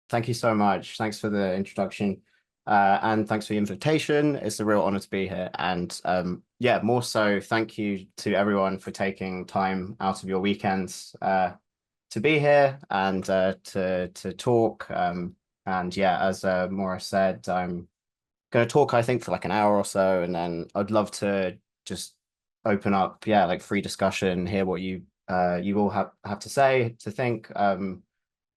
Thank you so much. Thanks for the introduction. And thanks for the invitation. It's a real honor to be here. And yeah, more so, thank you to everyone for taking time out of your weekends to be here and to talk. And yeah, as Maura said, I'm going to talk, I think, for like an hour or so, and then I'd love to just open up, yeah, like free discussion, hear what you all have to say, to think.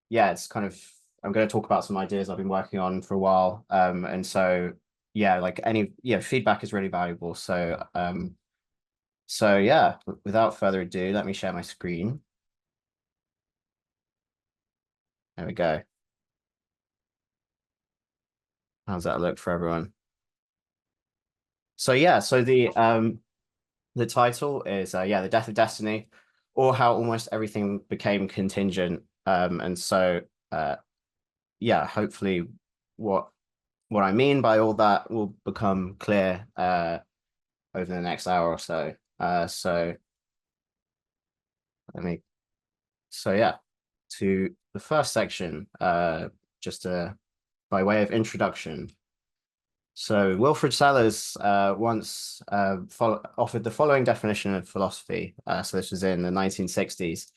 Yeah, it's kind of I'm going to talk about some ideas I've been working on for a while. And so yeah, like any feedback is really valuable. So yeah, without further ado, let me share my screen. There we go. How's that look for everyone? So yeah, so the title is yeah, The Death of Destiny, or How Almost Everything Became Contingent. And so yeah, hopefully what what I mean by all that will become clear over the next hour or so. So let me so yeah, to the first section, just by way of introduction. So Wilfrid Sellars once offered the following definition of philosophy. So this was in the 1960s.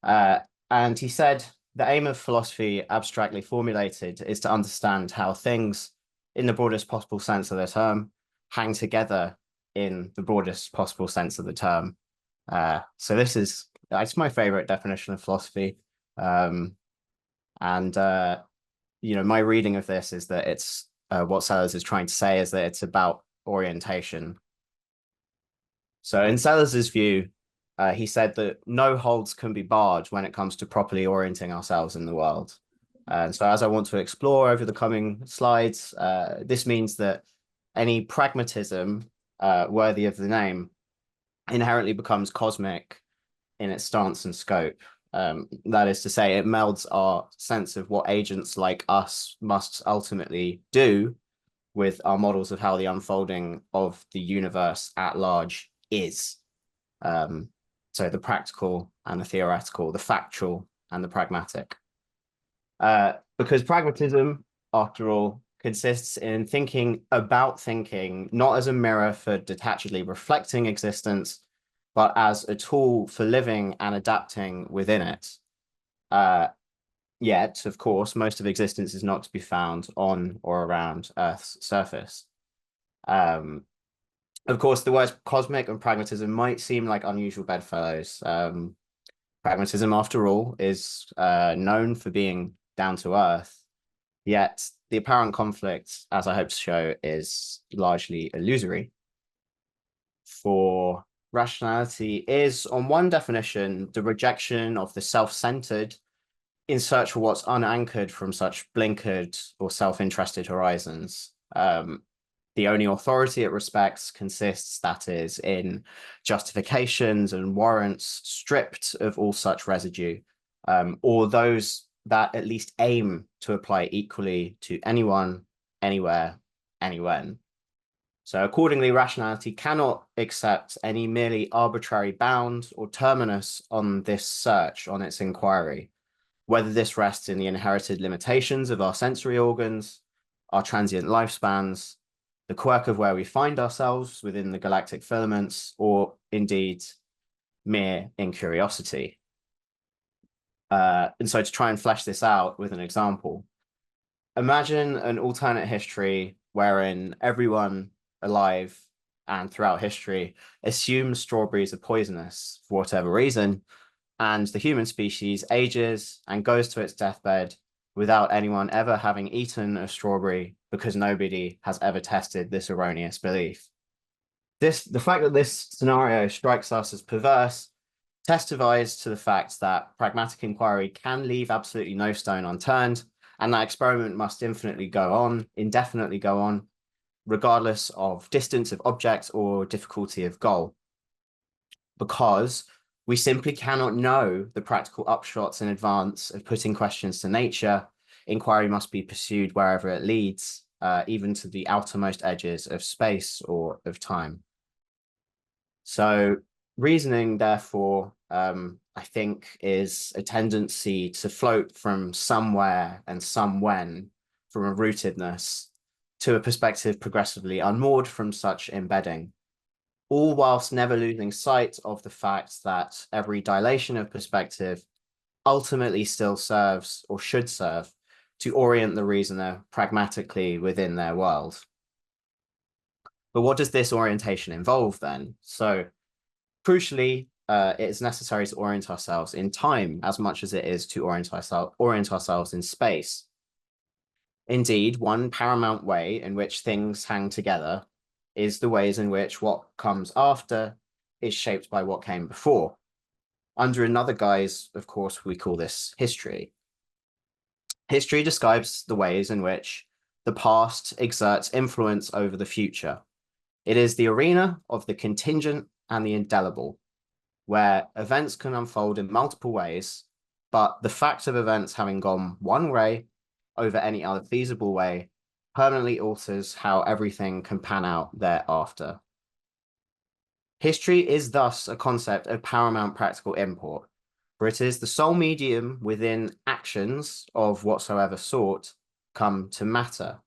Uh, and he said, the aim of philosophy, abstractly formulated, is to understand how things, in the broadest possible sense of the term, hang together in the broadest possible sense of the term. So this is, it's my favorite definition of philosophy. Um, and, my reading of this is that it's what Sellars is trying to say is that it's about orientation. So in Sellers's view, he said that no holds can be barred when it comes to properly orienting ourselves in the world. And so as I want to explore over the coming slides, this means that any pragmatism worthy of the name inherently becomes cosmic in its stance and scope. That is to say, it melds our sense of what agents like us must ultimately do with our models of how the unfolding of the universe at large is. So the practical and the theoretical, the factual and the pragmatic. Because pragmatism, after all, consists in thinking about thinking, not as a mirror for detachedly reflecting existence, but as a tool for living and adapting within it. Yet, of course, most of existence is not to be found on or around Earth's surface. Of course, the words cosmic and pragmatism might seem like unusual bedfellows. Pragmatism, after all, is known for being down to earth, yet the apparent conflict, as I hope to show, is largely illusory. For rationality is, on one definition, the rejection of the self-centered in search for what's unanchored from such blinkered or self-interested horizons. The only authority it respects consists, that is, in justifications and warrants stripped of all such residue, or those that at least aim to apply equally to anyone, anywhere, anywhen. So accordingly, rationality cannot accept any merely arbitrary bound or terminus on this search, on its inquiry, whether this rests in the inherited limitations of our sensory organs, our transient lifespans, the quirk of where we find ourselves within the galactic filaments, or indeed mere incuriosity. And so to try and flesh this out with an example, imagine an alternate history wherein everyone alive and throughout history assumes strawberries are poisonous for whatever reason, and the human species ages and goes to its deathbed without anyone ever having eaten a strawberry because nobody has ever tested this erroneous belief. The fact that this scenario strikes us as perverse testifies to the fact that pragmatic inquiry can leave absolutely no stone unturned, and that experiment must indefinitely go on, regardless of distance of object or difficulty of goal. Because we simply cannot know the practical upshots in advance of putting questions to nature. Inquiry must be pursued wherever it leads, even to the outermost edges of space or of time. So reasoning, therefore, I think, is a tendency to float from somewhere and somewhen, from a rootedness, to a perspective progressively unmoored from such embedding, all whilst never losing sight of the fact that every dilation of perspective ultimately still serves, or should serve, to orient the reasoner pragmatically within their world. But what does this orientation involve then? So crucially, it is necessary to orient ourselves in time as much as it is to orient ourselves in space. Indeed, one paramount way in which things hang together is the ways in which what comes after is shaped by what came before. Under another guise, of course, we call this history. History describes the ways in which the past exerts influence over the future. It is the arena of the contingent and the indelible, where events can unfold in multiple ways, but the fact of events having gone one way over any other feasible way permanently alters how everything can pan out thereafter. History is thus a concept of paramount practical import, for it is the sole medium within actions of whatsoever sort come to matter.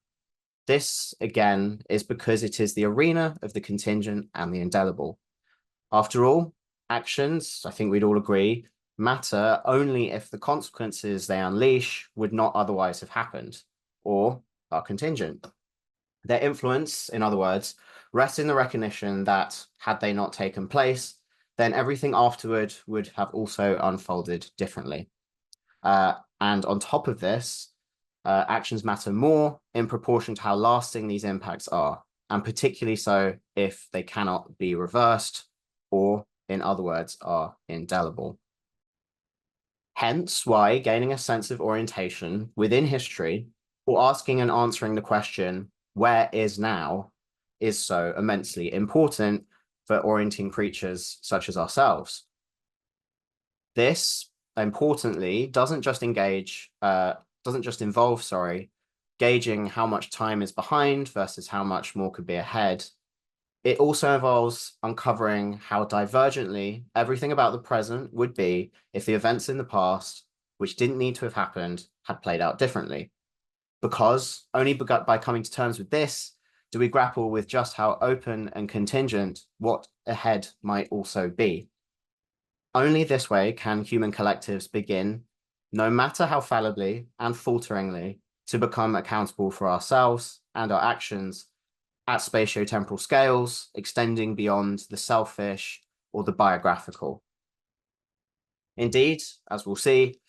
This, again, is because it is the arena of the contingent and the indelible. After all, actions, I think we'd all agree, matter only if the consequences they unleash would not otherwise have happened, or are contingent. Their influence, in other words, rests in the recognition that, had they not taken place, then everything afterward would have also unfolded differently. And on top of this, actions matter more in proportion to how lasting these impacts are, and particularly so if they cannot be reversed, or, in other words, are indelible. Hence why gaining a sense of orientation within history, or asking and answering the question, where is now, is so immensely important for orienting creatures such as ourselves. This, importantly, doesn't just involve, gauging how much time is behind versus how much more could be ahead. It also involves uncovering how divergently everything about the present would be if the events in the past, which didn't need to have happened, had played out differently. Because only by coming to terms with this, do we grapple with just how open and contingent what ahead might also be. Only this way can human collectives begin, no matter how fallibly and falteringly, to become accountable for ourselves and our actions at spatio-temporal scales, extending beyond the selfish or the biographical. Indeed, as we'll see,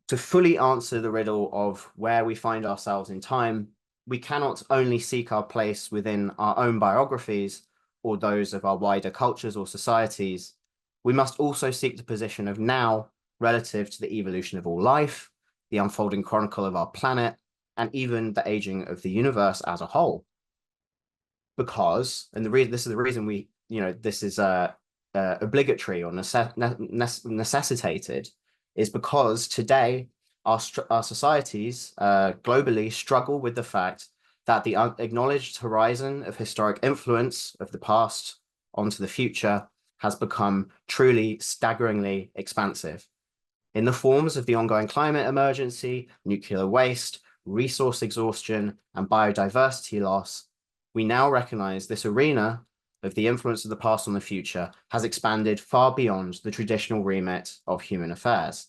to fully answer the riddle of where we find ourselves in time, we cannot only seek our place within our own biographies or those of our wider cultures or societies, we must also seek the position of now relative to the evolution of all life, the unfolding chronicle of our planet, and even the aging of the universe as a whole. Because, and this is the reason we, this is obligatory or necessitated, is because today our societies globally struggle with the fact that the acknowledged horizon of historic influence of the past onto the future has become truly staggeringly expansive in the forms of the ongoing climate emergency, nuclear waste, resource exhaustion, and biodiversity loss. We now recognize this arena of the influence of the past on the future has expanded far beyond the traditional remit of human affairs,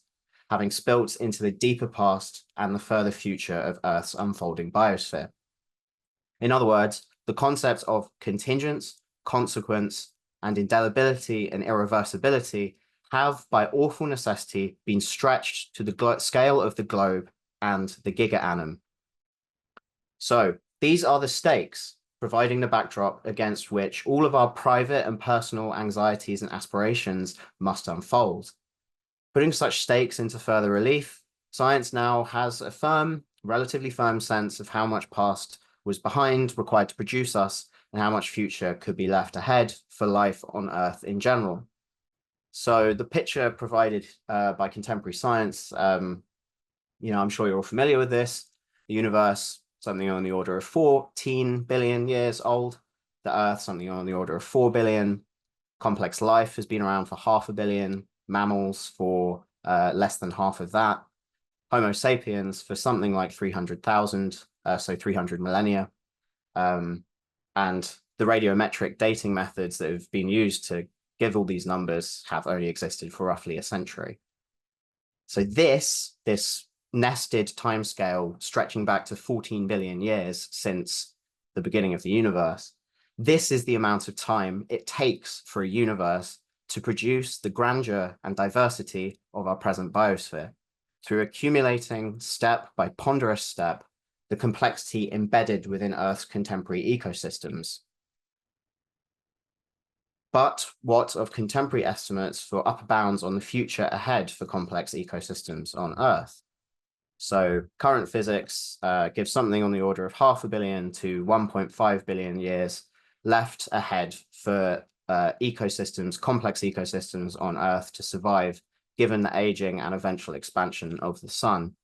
having spilt into the deeper past and the further future of Earth's unfolding biosphere. In other words, the concepts of contingence, consequence, and indelibility and irreversibility have, by awful necessity, been stretched to the scale of the globe and the giga-annum. So these are the stakes, providing the backdrop against which all of our private and personal anxieties and aspirations must unfold. Putting such stakes into further relief, science now has a relatively firm sense of how much past was behind required to produce us and how much future could be left ahead for life on Earth in general. So the picture provided by contemporary science, I'm sure you're all familiar with this. The universe, something on the order of 14 billion years old. The Earth, something on the order of 4 billion. Complex life has been around for 500 million. mammals for less than half of that, Homo sapiens for something like 300,000, so 300 millennia. And the radiometric dating methods that have been used to give all these numbers have only existed for roughly a century. So this nested timescale stretching back to 14 billion years since the beginning of the universe, this is the amount of time it takes for a universe to produce the grandeur and diversity of our present biosphere, through accumulating step by ponderous step the complexity embedded within Earth's contemporary ecosystems. But what of contemporary estimates for upper bounds on the future ahead for complex ecosystems on Earth? So current physics gives something on the order of 500 million to 1.5 billion years left ahead for ecosystems, complex ecosystems on Earth to survive, given the aging and eventual expansion of the sun.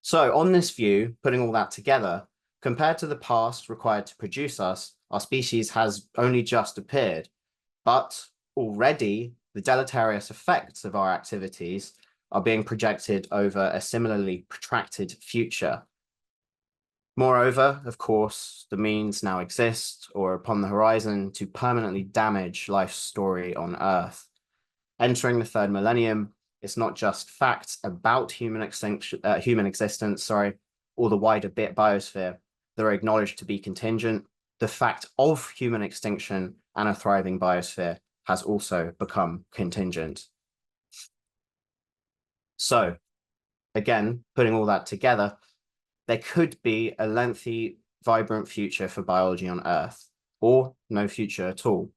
So on this view, putting all that together, compared to the past required to produce us, our species has only just appeared, but already the deleterious effects of our activities are being projected over a similarly protracted future. Moreover, of course, the means now exist or upon the horizon to permanently damage life's story on Earth. Entering the third millennium, it's not just facts about human existence, or the wider biosphere that are acknowledged to be contingent. The fact of human extinction and a thriving biosphere has also become contingent. So, again, putting all that together, there could be a lengthy, vibrant future for biology on Earth, or no future at all.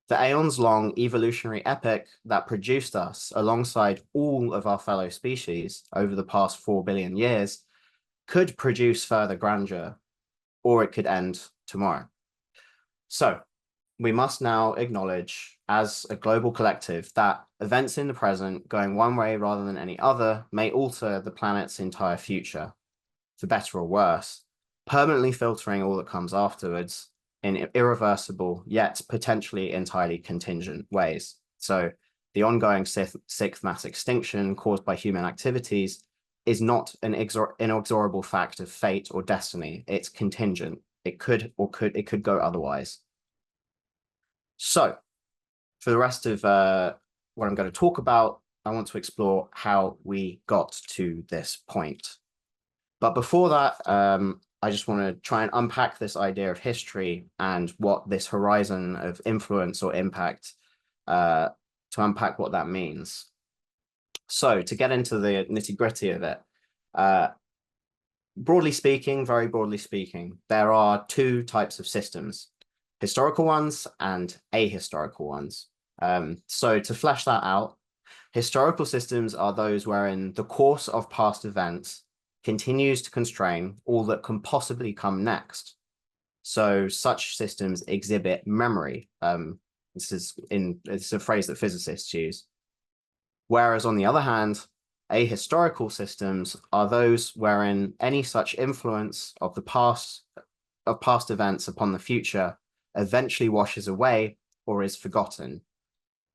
The aeons-long evolutionary epic that produced us alongside all of our fellow species over the past 4 billion years could produce further grandeur, or it could end tomorrow. So we must now acknowledge as a global collective that events in the present going one way rather than any other may alter the planet's entire future, for better or worse, permanently filtering all that comes afterwards in irreversible yet potentially entirely contingent ways. So the ongoing sixth mass extinction caused by human activities is not an inexorable fact of fate or destiny. It's contingent. It could go otherwise. So for the rest of what I'm going to talk about, I want to explore how we got to this point. But before that, I just want to try and unpack this idea of history and what this horizon of influence or impact, to unpack what that means. So to get into the nitty-gritty of it, broadly speaking, very broadly speaking, there are two types of systems, historical ones and ahistorical ones. So to flesh that out, historical systems are those wherein the course of past events continues to constrain all that can possibly come next. So such systems exhibit memory. This is a phrase that physicists use. Whereas on the other hand, ahistorical systems are those wherein any such influence of past events upon the future eventually washes away or is forgotten.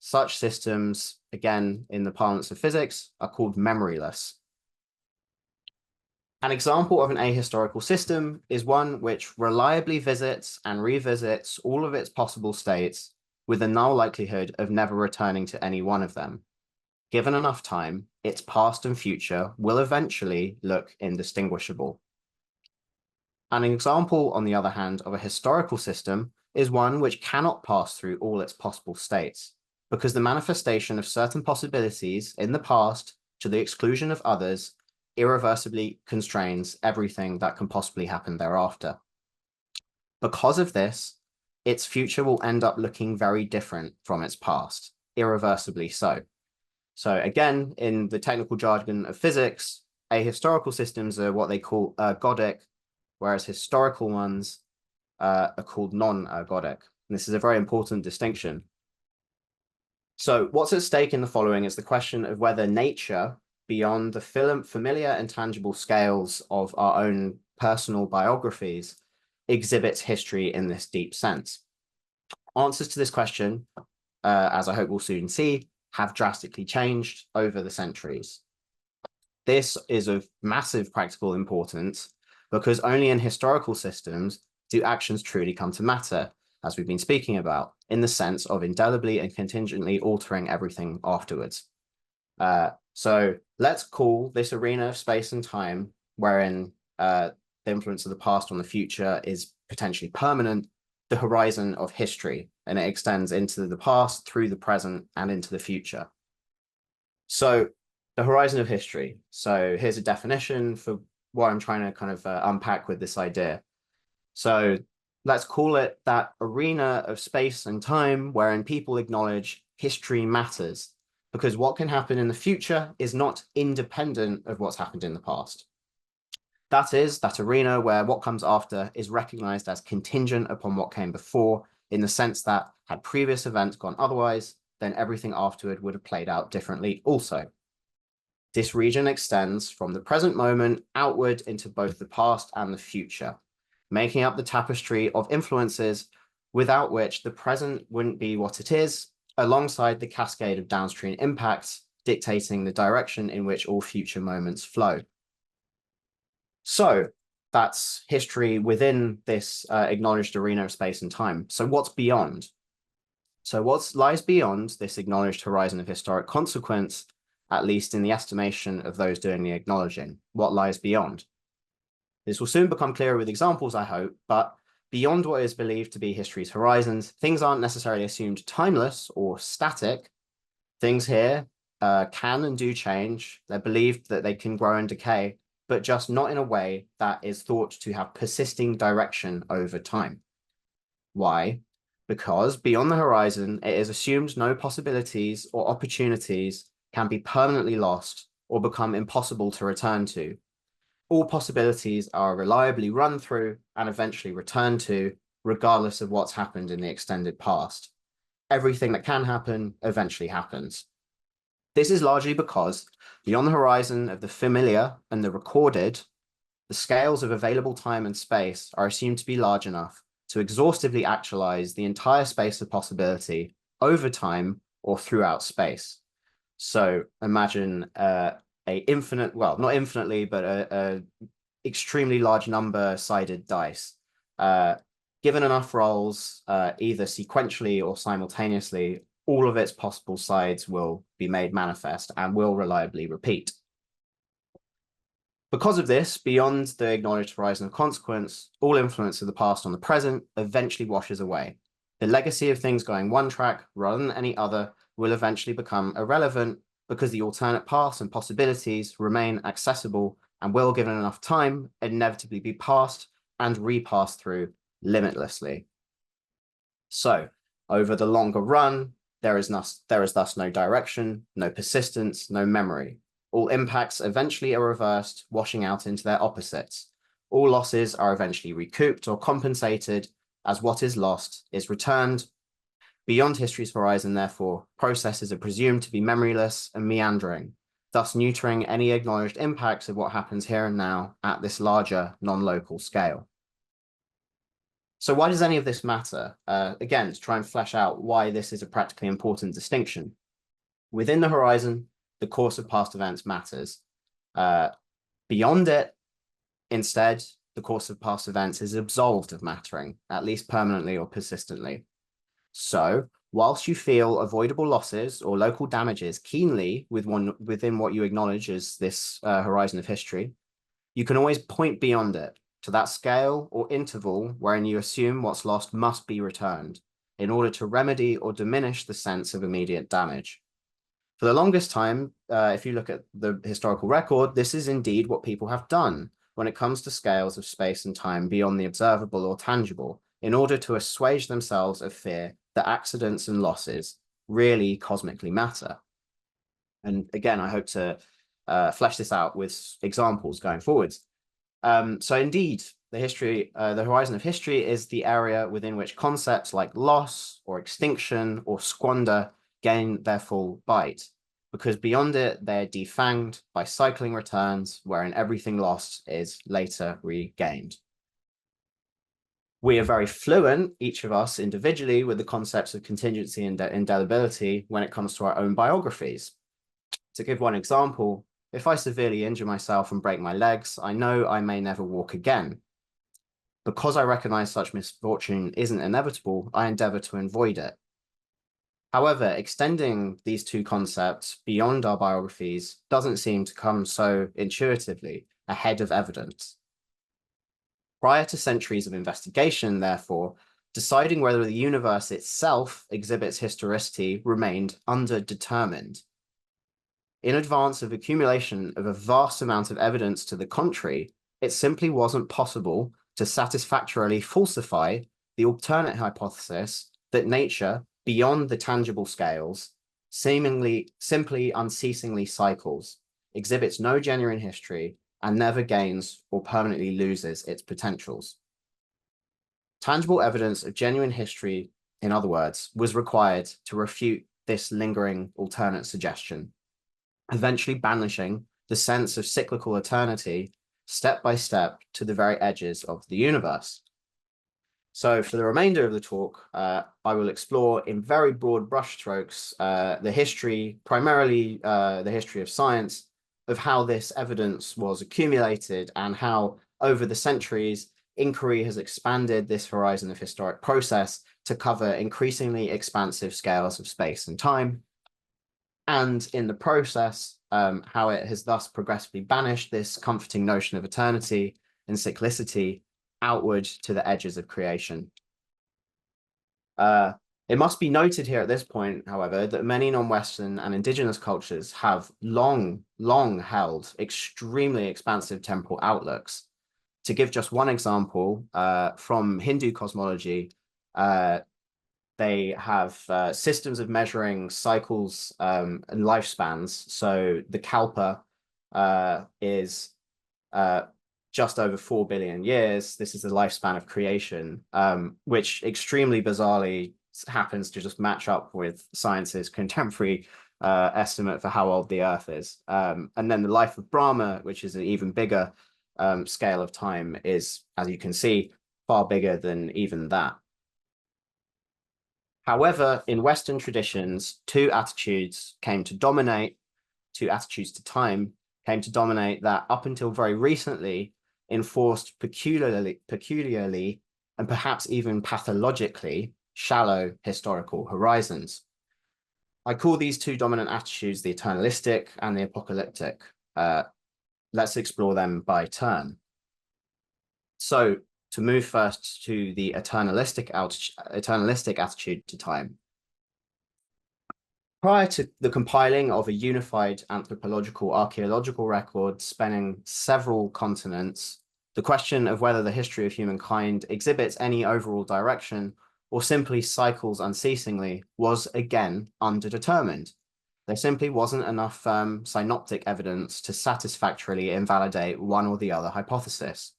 Such systems, again, in the parlance of physics, are called memoryless. An example of an ahistorical system is one which reliably visits and revisits all of its possible states with a null likelihood of never returning to any one of them. Given enough time, its past and future will eventually look indistinguishable. An example, on the other hand, of a historical system is one which cannot pass through all its possible states, because the manifestation of certain possibilities in the past to the exclusion of others irreversibly constrains everything that can possibly happen thereafter. Because of this, its future will end up looking very different from its past, irreversibly so. So again, in the technical jargon of physics, ahistorical systems are what they call ergodic, whereas historical ones are called non-ergodic. And this is a very important distinction. So what's at stake in the following is the question of whether nature, beyond the familiar and tangible scales of our own personal biographies, exhibits history in this deep sense. Answers to this question as I hope we'll soon see, have drastically changed over the centuries. This is of massive practical importance because only in historical systems do actions truly come to matter, as we've been speaking about, in the sense of indelibly and contingently altering everything afterwards. So let's call this arena of space and time, wherein the influence of the past on the future is potentially permanent, the horizon of history, and it extends into the past, through the present, and into the future. So the horizon of history. So here's a definition for what I'm trying to kind of unpack with this idea. So let's call it that arena of space and time wherein people acknowledge history matters, because what can happen in the future is not independent of what's happened in the past. That is that arena where what comes after is recognized as contingent upon what came before, in the sense that had previous events gone otherwise, then everything afterward would have played out differently also. This region extends from the present moment outward into both the past and the future, making up the tapestry of influences without which the present wouldn't be what it is, alongside the cascade of downstream impacts dictating the direction in which all future moments flow. So that's history within this acknowledged arena of space and time. So what's beyond? So what lies beyond this acknowledged horizon of historic consequence, at least in the estimation of those doing the acknowledging? What lies beyond? This will soon become clearer with examples, I hope, but beyond what is believed to be history's horizons, things aren't necessarily assumed timeless or static. Things here can and do change. They're believed that they can grow and decay, but just not in a way that is thought to have persisting direction over time. Why? Because beyond the horizon, it is assumed no possibilities or opportunities can be permanently lost or become impossible to return to. All possibilities are reliably run through and eventually returned to, regardless of what's happened in the extended past. Everything that can happen eventually happens. This is largely because beyond the horizon of the familiar and the recorded, the scales of available time and space are assumed to be large enough to exhaustively actualize the entire space of possibility over time or throughout space. So imagine a infinite, well, not infinitely, but a extremely large number-sided dice. Given enough rolls, either sequentially or simultaneously, all of its possible sides will be made manifest and will reliably repeat. Because of this, beyond the acknowledged horizon of consequence, all influence of the past on the present eventually washes away. The legacy of things going one track rather than any other will eventually become irrelevant because the alternate paths and possibilities remain accessible and will, given enough time, inevitably be passed and repassed through limitlessly. So, over the longer run, there is thus no direction, no persistence, no memory. All impacts eventually are reversed, washing out into their opposites. All losses are eventually recouped or compensated as what is lost is returned. Beyond history's horizon, therefore, processes are presumed to be memoryless and meandering, thus neutering any acknowledged impacts of what happens here and now at this larger, non-local scale. So why does any of this matter? Again, to try and flesh out why this is a practically important distinction. Within the horizon, the course of past events matters. Beyond it, instead, the course of past events is absolved of mattering, at least permanently or persistently. So, whilst you feel avoidable losses or local damages keenly within what you acknowledge as this horizon of history, you can always point beyond it to that scale or interval wherein you assume what's lost must be returned in order to remedy or diminish the sense of immediate damage. For the longest time, if you look at the historical record, this is indeed what people have done when it comes to scales of space and time beyond the observable or tangible, in order to assuage themselves of fear that accidents and losses really cosmically matter. And again, I hope to flesh this out with examples going forwards. So indeed, the horizon of history is the area within which concepts like loss or extinction or squander gain their full bite, because beyond it, they're defanged by cycling returns, wherein everything lost is later regained. We are very fluent, each of us individually, with the concepts of contingency and indelibility when it comes to our own biographies. To give one example, if I severely injure myself and break my legs, I know I may never walk again. Because I recognize such misfortune isn't inevitable, I endeavor to avoid it. However, extending these two concepts beyond our biographies doesn't seem to come so intuitively ahead of evidence. Prior to centuries of investigation, therefore, deciding whether the universe itself exhibits historicity remained underdetermined. In advance of accumulation of a vast amount of evidence to the contrary, it simply wasn't possible to satisfactorily falsify the alternate hypothesis that nature, beyond the tangible scales, seemingly simply unceasingly cycles, exhibits no genuine history, and never gains or permanently loses its potentials. Tangible evidence of genuine history, in other words, was required to refute this lingering alternate suggestion, eventually banishing the sense of cyclical eternity step by step to the very edges of the universe. So for the remainder of the talk, I will explore in very broad brushstrokes the history, primarily the history of science, of how this evidence was accumulated and how over the centuries, inquiry has expanded this horizon of historic process to cover increasingly expansive scales of space and time. And in the process, how it has thus progressively banished this comforting notion of eternity and cyclicity outward to the edges of creation. It must be noted here at this point, however, that many non-Western and indigenous cultures have long held extremely expansive temporal outlooks. To give just one example, from Hindu cosmology, they have systems of measuring cycles and lifespans. So the kalpa is just over 4 billion years. This is the lifespan of creation, which extremely bizarrely happens to just match up with science's contemporary estimate for how old the Earth is. And then the life of Brahma, which is an even bigger scale of time, is, as you can see, far bigger than even that. However, in Western traditions, two attitudes to time came to dominate that up until very recently enforced peculiarly and perhaps even pathologically shallow historical horizons. I call these two dominant attitudes the eternalistic and the apocalyptic. Let's explore them by turn. So to move first to the eternalistic attitude to time. Prior to the compiling of a unified anthropological archaeological record spanning several continents, the question of whether the history of humankind exhibits any overall direction or simply cycles unceasingly was again underdetermined. There simply wasn't enough synoptic evidence to satisfactorily invalidate one or the other hypothesis.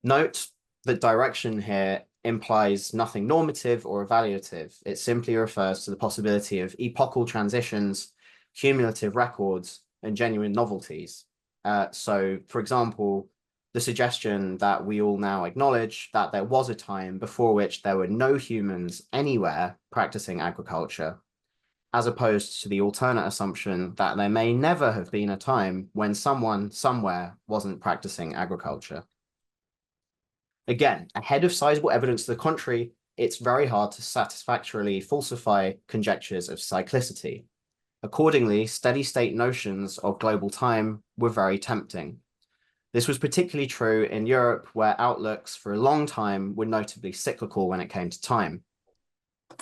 Note that direction here implies nothing normative or evaluative. It simply refers to the possibility of epochal transitions, cumulative records, and genuine novelties. So, for example, the suggestion that we all now acknowledge that there was a time before which there were no humans anywhere practicing agriculture, as opposed to the alternate assumption that there may never have been a time when someone somewhere wasn't practicing agriculture. Again, ahead of sizable evidence to the contrary, it's very hard to satisfactorily falsify conjectures of cyclicity. Accordingly, steady-state notions of global time were very tempting. This was particularly true in Europe, where outlooks for a long time were notably cyclical when it came to time.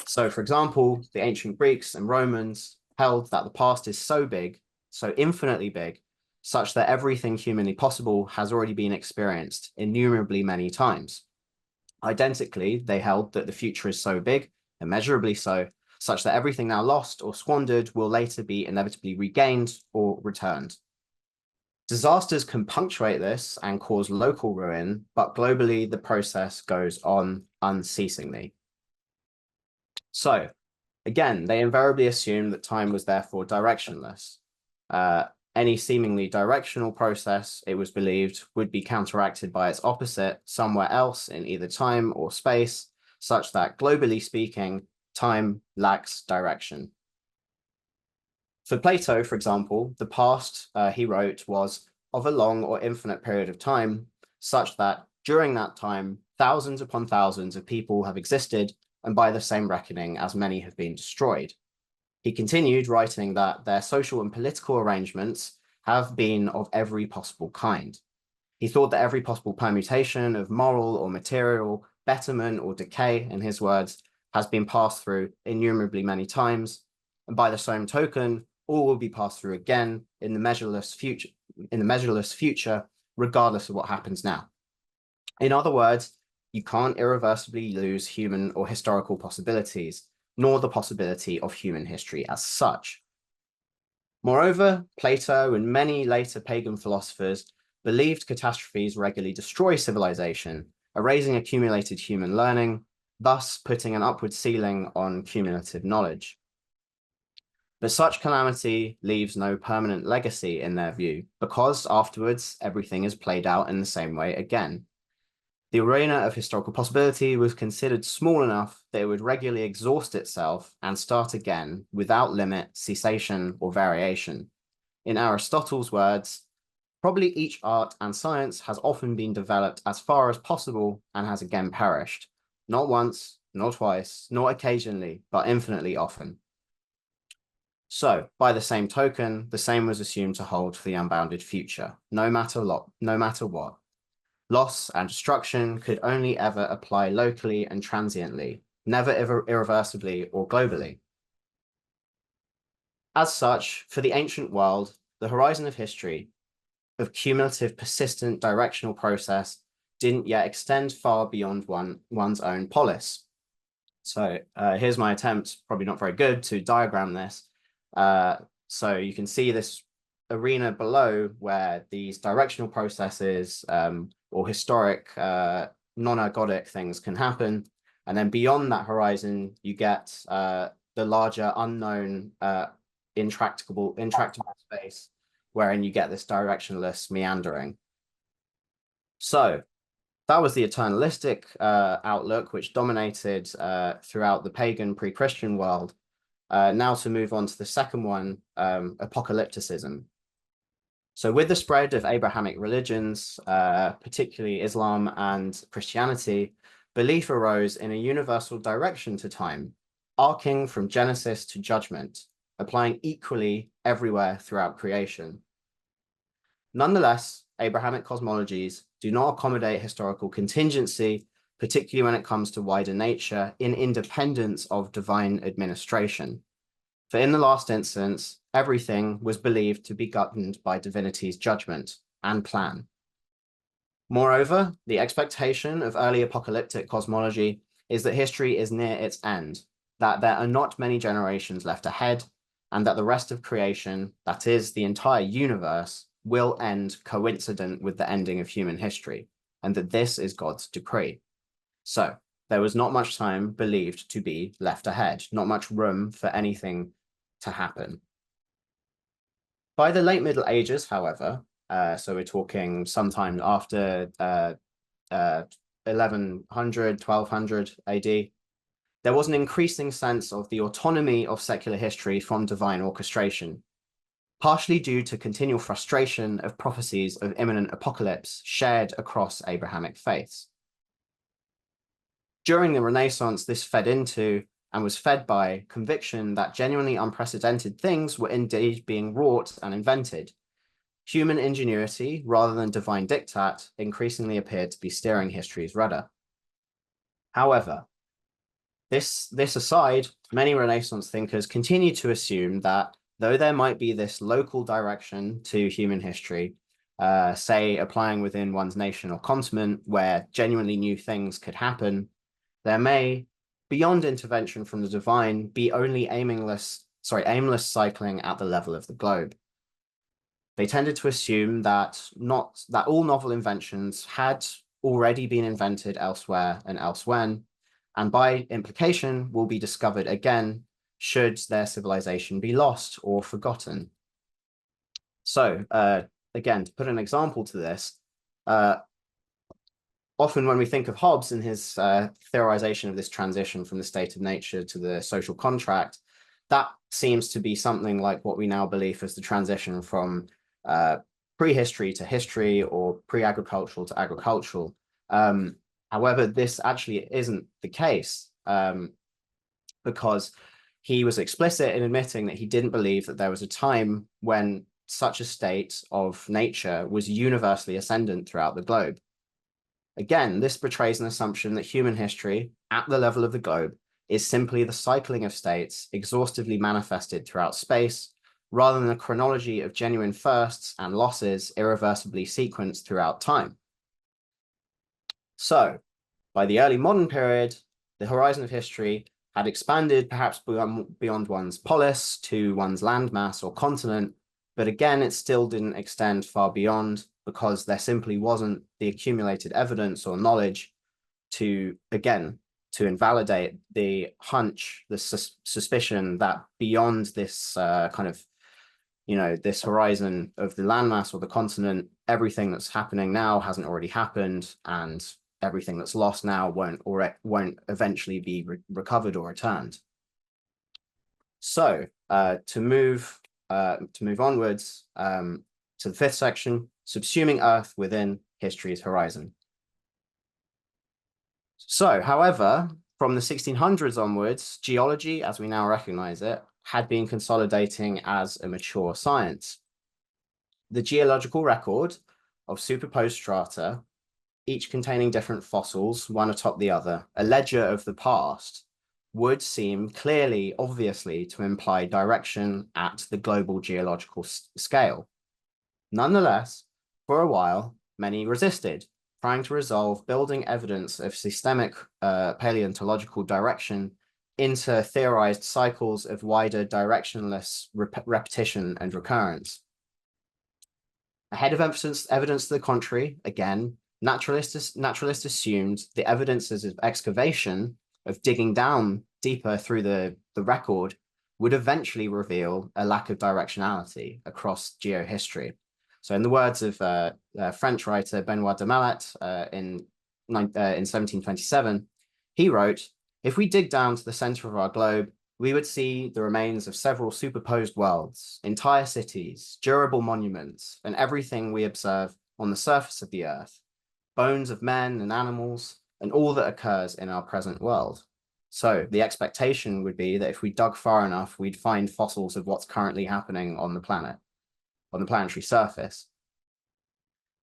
So, for example, the ancient Greeks and Romans held that the past is so big, so infinitely big, such that everything humanly possible has already been experienced innumerably many times. Identically, they held that the future is so big, immeasurably so, such that everything now lost or squandered will later be inevitably regained or returned. Disasters can punctuate this and cause local ruin, but globally the process goes on unceasingly. So, again, they invariably assume that time was therefore directionless. Any seemingly directional process, it was believed, would be counteracted by its opposite somewhere else in either time or space, such that, globally speaking, time lacks direction. For Plato, for example, the past, he wrote, was of a long or infinite period of time, such that during that time, thousands upon thousands of people have existed, and by the same reckoning, as many have been destroyed. He continued writing that their social and political arrangements have been of every possible kind. He thought that every possible permutation of moral or material betterment or decay, in his words, has been passed through innumerably many times, and by the same token, all will be passed through again in the measureless future, regardless of what happens now. In other words, you can't irreversibly lose human or historical possibilities, nor the possibility of human history as such. Moreover, Plato and many later pagan philosophers believed catastrophes regularly destroy civilization, erasing accumulated human learning, thus putting an upward ceiling on cumulative knowledge. But such calamity leaves no permanent legacy in their view, because afterwards everything is played out in the same way again. The arena of historical possibility was considered small enough that it would regularly exhaust itself and start again without limit, cessation, or variation. In Aristotle's words, probably each art and science has often been developed as far as possible and has again perished, not once, nor twice, nor occasionally, but infinitely often. So, by the same token, the same was assumed to hold for the unbounded future, no matter what. Loss and destruction could only ever apply locally and transiently, never irreversibly or globally. As such, for the ancient world, the horizon of history, of cumulative, persistent, directional process, didn't yet extend far beyond one's own polis. So here's my attempt, probably not very good, to diagram this. So you can see this arena below where these directional processes or historic non-ergodic things can happen. And then beyond that horizon, you get the larger unknown intractable space wherein you get this directionless meandering. So that was the eternalistic outlook, which dominated throughout the pagan pre-Christian world. Now to move on to the second one, apocalypticism. So with the spread of Abrahamic religions, particularly Islam and Christianity, belief arose in a universal direction to time, arcing from Genesis to judgment, applying equally everywhere throughout creation. Nonetheless, Abrahamic cosmologies do not accommodate historical contingency, particularly when it comes to wider nature, in independence of divine administration. For in the last instance, everything was believed to be governed by divinity's judgment and plan. Moreover, the expectation of early apocalyptic cosmology is that history is near its end, that there are not many generations left ahead, and that the rest of creation, that is, the entire universe, will end coincident with the ending of human history, and that this is God's decree. So there was not much time believed to be left ahead, not much room for anything to happen. By the late Middle Ages, however, so we're talking sometime after 1100, 1200 AD, there was an increasing sense of the autonomy of secular history from divine orchestration, partially due to continual frustration of prophecies of imminent apocalypse shared across Abrahamic faiths. During the Renaissance, this fed into and was fed by conviction that genuinely unprecedented things were indeed being wrought and invented. Human ingenuity, rather than divine diktat, increasingly appeared to be steering history's rudder. However, this aside, many Renaissance thinkers continue to assume that though there might be this local direction to human history, say applying within one's nation or continent where genuinely new things could happen, there may, beyond intervention from the divine, be only aimless cycling at the level of the globe. They tended to assume that all novel inventions had already been invented elsewhere and elsewhen, and by implication will be discovered again should their civilization be lost or forgotten. So again, to put an example to this, often when we think of Hobbes and his theorization of this transition from the state of nature to the social contract, that seems to be something like what we now believe as the transition from prehistory to history or pre-agricultural to agricultural. However, this actually isn't the case because he was explicit in admitting that he didn't believe that there was a time when such a state of nature was universally ascendant throughout the globe. Again, this betrays an assumption that human history, at the level of the globe, is simply the cycling of states exhaustively manifested throughout space, rather than a chronology of genuine firsts and losses irreversibly sequenced throughout time. So, by the early modern period, the horizon of history had expanded perhaps beyond one's polis to one's landmass or continent, but again, it still didn't extend far beyond because there simply wasn't the accumulated evidence or knowledge to, again, to invalidate the hunch, the suspicion that beyond this kind of, this horizon of the landmass or the continent, everything that's happening now hasn't already happened, and everything that's lost now won't eventually be recovered or returned. So to move onwards to the fifth section, subsuming Earth within history's horizon. So, however, from the 1600s onwards, geology, as we now recognize it, had been consolidating as a mature science. The geological record of superposed strata, each containing different fossils, one atop the other, a ledger of the past, would seem clearly, obviously, to imply direction at the global geological scale. Nonetheless, for a while, many resisted, trying to resolve building evidence of systemic paleontological direction into theorized cycles of wider directionless repetition and recurrence. Ahead of evidence to the contrary, again, naturalists assumed the evidences of excavation, of digging down deeper through the record, would eventually reveal a lack of directionality across geohistory. So in the words of French writer Benoit de Maillet in 1727, he wrote, "If we dig down to the center of our globe, we would see the remains of several superposed worlds, entire cities, durable monuments, and everything we observe on the surface of the earth, bones of men and animals, and all that occurs in our present world." So the expectation would be that if we dug far enough, we'd find fossils of what's currently happening on the planet, on the planetary surface.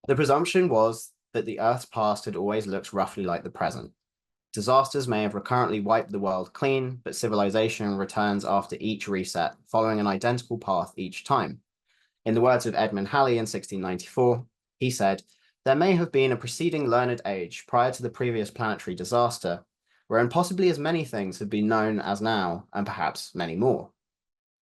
The presumption was that the Earth's past had always looked roughly like the present. Disasters may have recurrently wiped the world clean, but civilization returns after each reset, following an identical path each time. In the words of Edmund Halley in 1694, he said, "There may have been a preceding learned age prior to the previous planetary disaster, wherein possibly as many things have been known as now, and perhaps many more."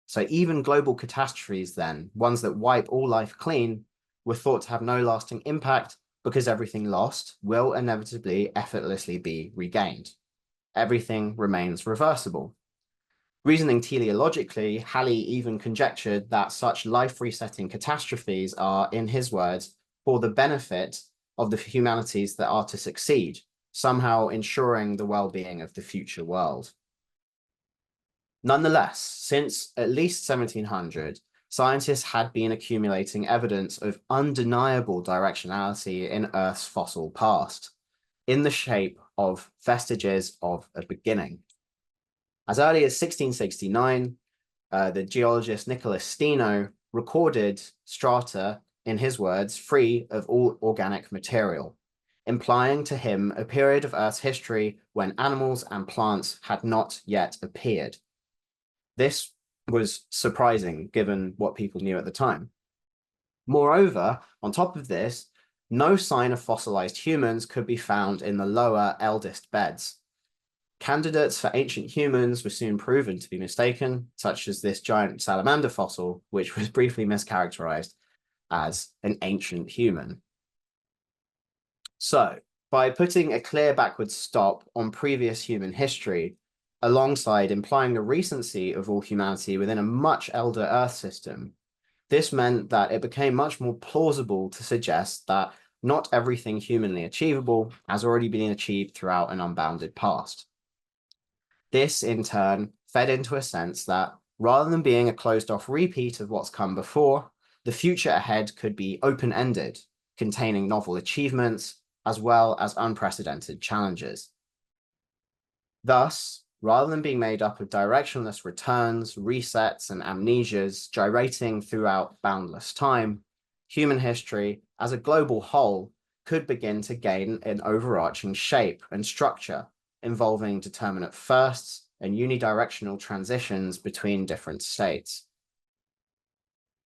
So even global catastrophes then, ones that wipe all life clean, were thought to have no lasting impact because everything lost will inevitably effortlessly be regained. Everything remains reversible. Reasoning teleologically, Halley even conjectured that such life-resetting catastrophes are, in his words, for the benefit of the humanities that are to succeed, somehow ensuring the well-being of the future world. Nonetheless, since at least 1700, scientists had been accumulating evidence of undeniable directionality in Earth's fossil past, in the shape of vestiges of a beginning. As early as 1669, the geologist Nicholas Steno recorded strata, in his words, free of all organic material, implying to him a period of Earth's history when animals and plants had not yet appeared. This was surprising given what people knew at the time. Moreover, on top of this, no sign of fossilized humans could be found in the lower, eldest beds. Candidates for ancient humans were soon proven to be mistaken, such as this giant salamander fossil, which was briefly mischaracterized as an ancient human. So, by putting a clear backward stop on previous human history, alongside implying the recency of all humanity within a much elder Earth system, This meant that it became much more plausible to suggest that not everything humanly achievable has already been achieved throughout an unbounded past. This, in turn, fed into a sense that rather than being a closed-off repeat of what's come before, the future ahead could be open-ended, containing novel achievements, as well as unprecedented challenges. Thus, rather than being made up of directionless returns, resets, and amnesias gyrating throughout boundless time, human history, as a global whole, could begin to gain an overarching shape and structure involving determinate firsts and unidirectional transitions between different states.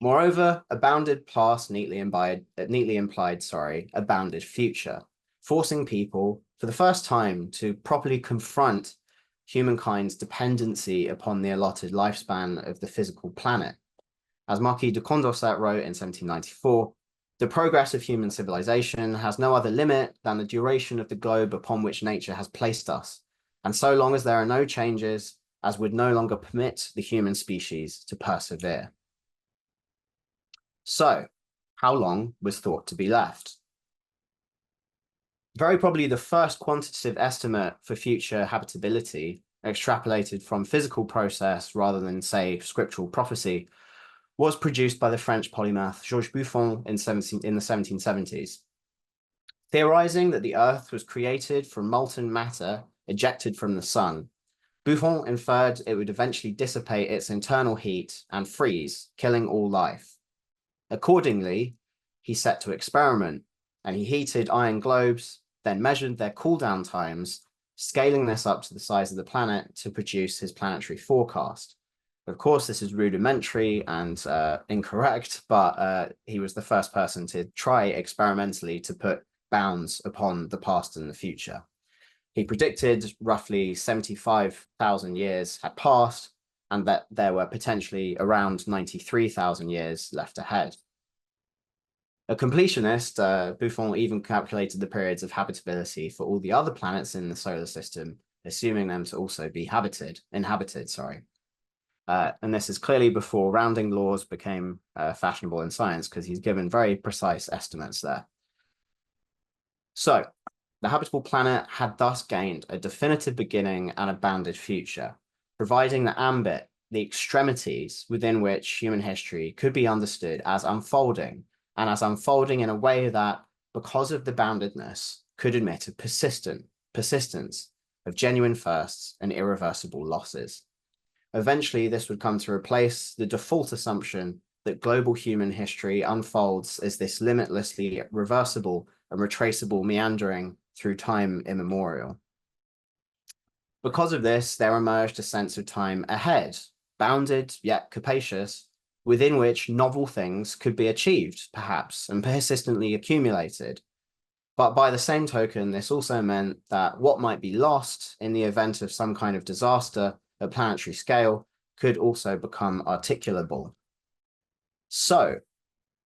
Moreover, a bounded past neatly implied a bounded future, forcing people, for the first time, to properly confront humankind's dependency upon the allotted lifespan of the physical planet. As Marquis de Condorcet wrote in 1794, the progress of human civilization has no other limit than the duration of the globe upon which nature has placed us, and so long as there are no changes, as would no longer permit the human species to persevere. So, how long was thought to be left? Very probably the first quantitative estimate for future habitability, extrapolated from physical process rather than, say, scriptural prophecy, was produced by the French polymath Georges Buffon in the 1770s. Theorizing that the Earth was created from molten matter ejected from the sun, Buffon inferred it would eventually dissipate its internal heat and freeze, killing all life. Accordingly, he set to experiment, and he heated iron globes, then measured their cool-down times, scaling this up to the size of the planet to produce his planetary forecast. Of course, this is rudimentary and incorrect, but he was the first person to try experimentally to put bounds upon the past and the future. He predicted roughly 75,000 years had passed and that there were potentially around 93,000 years left ahead. A completionist, Buffon even calculated the periods of habitability for all the other planets in the solar system, assuming them to also be inhabited. And this is clearly before rounding laws became fashionable in science, because he's given very precise estimates there. So, the habitable planet had thus gained a definitive beginning and a bounded future, providing the ambit, the extremities within which human history could be understood as unfolding, and as unfolding in a way that, because of the boundedness, could admit of persistence of genuine firsts and irreversible losses. Eventually, this would come to replace the default assumption that global human history unfolds as this limitlessly reversible and retraceable meandering through time immemorial. Because of this, there emerged a sense of time ahead, bounded yet capacious, within which novel things could be achieved, perhaps, and persistently accumulated. But by the same token, this also meant that what might be lost in the event of some kind of disaster at planetary scale could also become articulable. So,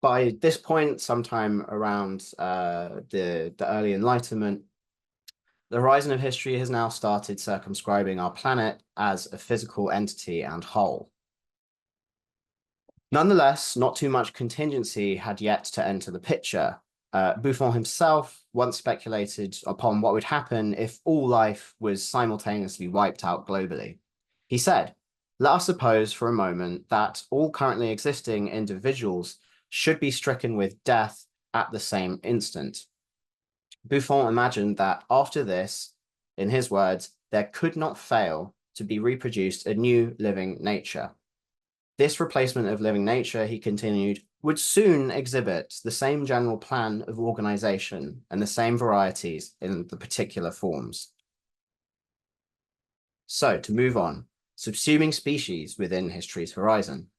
by this point, sometime around the early Enlightenment, the horizon of history has now started circumscribing our planet as a physical entity and whole. Nonetheless, not too much contingency had yet to enter the picture. Buffon himself once speculated upon what would happen if all life was simultaneously wiped out globally. He said, "Let us suppose for a moment that all currently existing individuals should be stricken with death at the same instant." Buffon imagined that after this, in his words, there could not fail to be reproduced a new living nature. This replacement of living nature, he continued, would soon exhibit the same general plan of organization and the same varieties in the particular forms. So, to move on, subsuming species within history's horizon.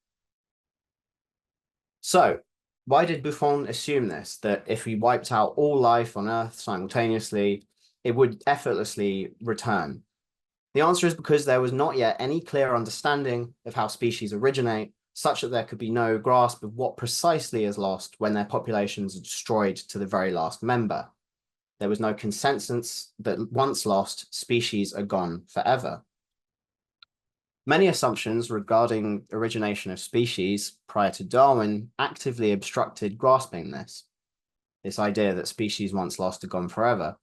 So, why did Buffon assume this, that if we wiped out all life on Earth simultaneously, it would effortlessly return? The answer is because there was not yet any clear understanding of how species originate, such that there could be no grasp of what precisely is lost when their populations are destroyed to the very last member. There was no consensus that once lost, species are gone forever. Many assumptions regarding origination of species prior to Darwin actively obstructed grasping this idea that species once lost are gone forever.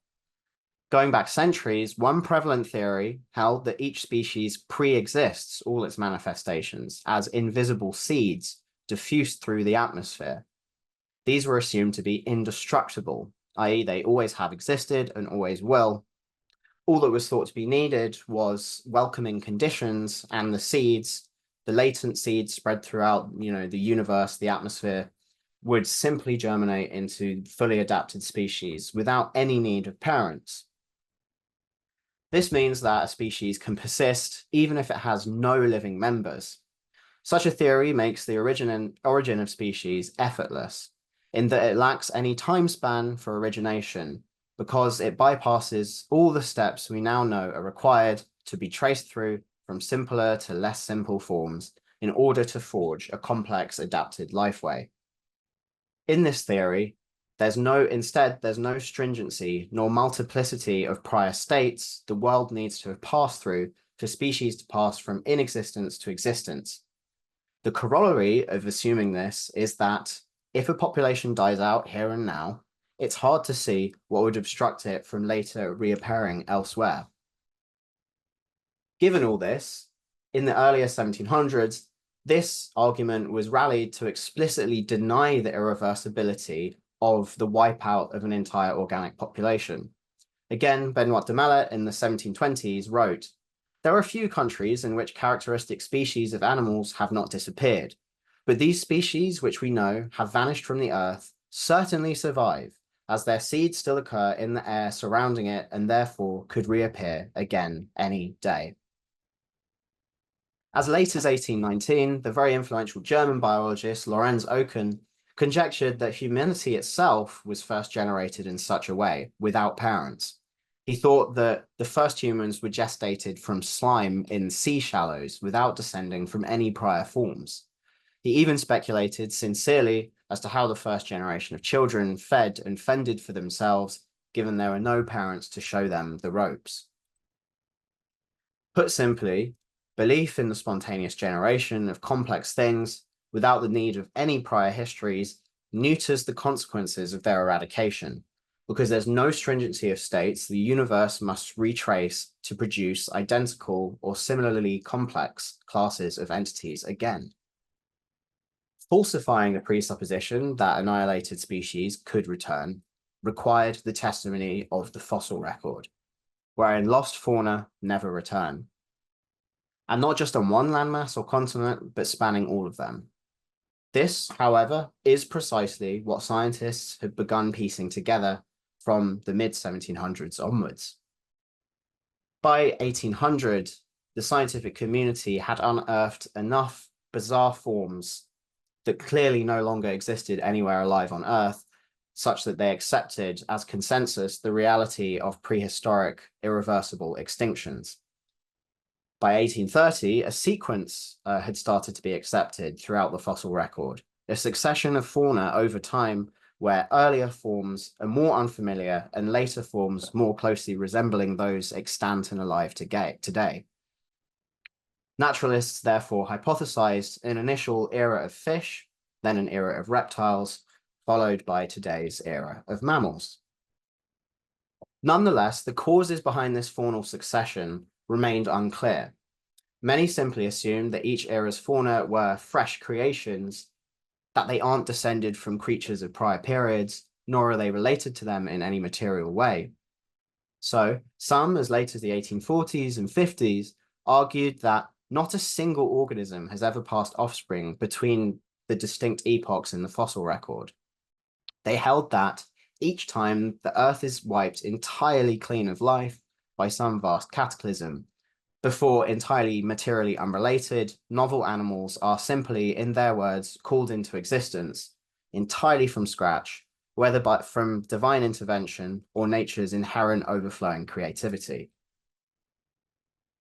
Going back centuries, one prevalent theory held that each species pre-exists all its manifestations as invisible seeds diffused through the atmosphere. These were assumed to be indestructible, i.e. they always have existed and always will. All that was thought to be needed was welcoming conditions, and the seeds, the latent seeds spread throughout, the universe, the atmosphere, would simply germinate into fully adapted species without any need of parents. This means that a species can persist even if it has no living members. Such a theory makes the origin of species effortless, in that it lacks any time span for origination, because it bypasses all the steps we now know are required to be traced through from simpler to less simple forms in order to forge a complex adapted lifeway. In this theory, there's no stringency nor multiplicity of prior states the world needs to have passed through for species to pass from inexistence to existence. The corollary of assuming this is that if a population dies out here and now, it's hard to see what would obstruct it from later reappearing elsewhere. Given all this, in the earlier 1700s, this argument was rallied to explicitly deny the irreversibility of the wipeout of an entire organic population. Again, Benoit de Maillet in the 1720s wrote, "There are few countries in which characteristic species of animals have not disappeared, but these species which we know have vanished from the earth certainly survive, as their seeds still occur in the air surrounding it and therefore could reappear again any day." As late as 1819, the very influential German biologist Lorenz Oken conjectured that humanity itself was first generated in such a way, without parents. He thought that the first humans were gestated from slime in sea shallows without descending from any prior forms. He even speculated sincerely as to how the first generation of children fed and fended for themselves, given there were no parents to show them the ropes. Put simply, belief in the spontaneous generation of complex things without the need of any prior histories neuters the consequences of their eradication, because there's no stringency of states the universe must retrace to produce identical or similarly complex classes of entities again. Falsifying the presupposition that annihilated species could return required the testimony of the fossil record, wherein lost fauna never return. And not just on one landmass or continent, but spanning all of them. This, however, is precisely what scientists have begun piecing together from the mid-1700s onwards. By 1800, the scientific community had unearthed enough bizarre forms that clearly no longer existed anywhere alive on Earth, such that they accepted as consensus the reality of prehistoric irreversible extinctions. By 1830, a sequence had started to be accepted throughout the fossil record, a succession of fauna over time where earlier forms are more unfamiliar and later forms more closely resembling those extant and alive today. Naturalists therefore hypothesized an initial era of fish, then an era of reptiles, followed by today's era of mammals. Nonetheless, the causes behind this faunal succession remained unclear. Many simply assumed that each era's fauna were fresh creations, that they aren't descended from creatures of prior periods, nor are they related to them in any material way. So, some, as late as the 1840s and 50s, argued that not a single organism has ever passed offspring between the distinct epochs in the fossil record. They held that each time the Earth is wiped entirely clean of life by some vast cataclysm, before entirely materially unrelated, novel animals are simply, in their words, called into existence, entirely from scratch, whether from divine intervention or nature's inherent overflowing creativity.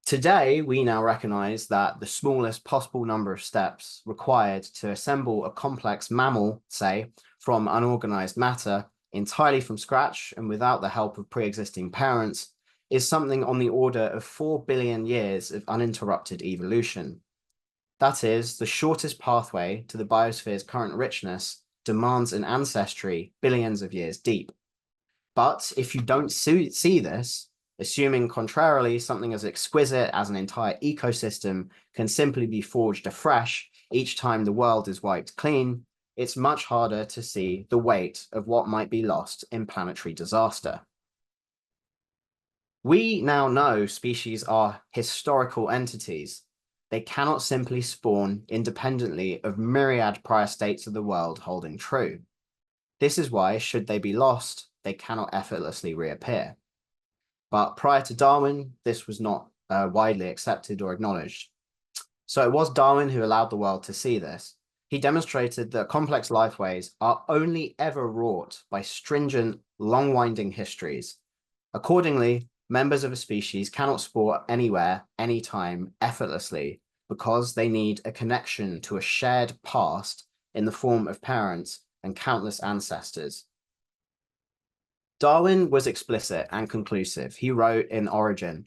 Today, we now recognize that the smallest possible number of steps required to assemble a complex mammal, say, from unorganized matter, entirely from scratch and without the help of pre-existing parents, is something on the order of 4 billion years of uninterrupted evolution. That is, the shortest pathway to the biosphere's current richness demands an ancestry billions of years deep. But if you don't see this, assuming contrarily something as exquisite as an entire ecosystem can simply be forged afresh each time the world is wiped clean, it's much harder to see the weight of what might be lost in planetary disaster. We now know species are historical entities. They cannot simply spawn independently of myriad prior states of the world holding true. This is why, should they be lost, they cannot effortlessly reappear. But prior to Darwin, this was not widely accepted or acknowledged. So it was Darwin who allowed the world to see this. He demonstrated that complex lifeways are only ever wrought by stringent, long-winding histories. Accordingly, members of a species cannot spawn anywhere, anytime, effortlessly, because they need a connection to a shared past in the form of parents and countless ancestors. Darwin was explicit and conclusive. He wrote in Origin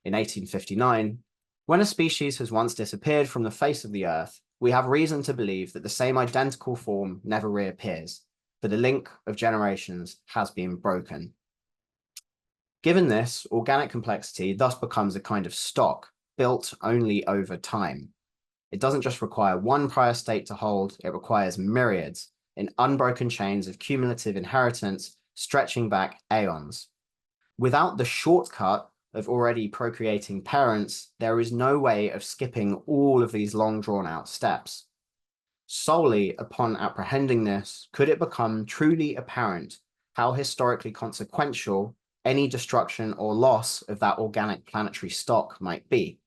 in 1859, "When a species has once disappeared from the face of the earth, we have reason to believe that the same identical form never reappears, for the link of generations has been broken." Given this, organic complexity thus becomes a kind of stock built only over time. It doesn't just require one prior state to hold, it requires myriads in unbroken chains of cumulative inheritance stretching back aeons. Without the shortcut of already procreating parents, there is no way of skipping all of these long drawn out steps. Solely upon apprehending this, could it become truly apparent how historically consequential any destruction or loss of that organic planetary stock might be.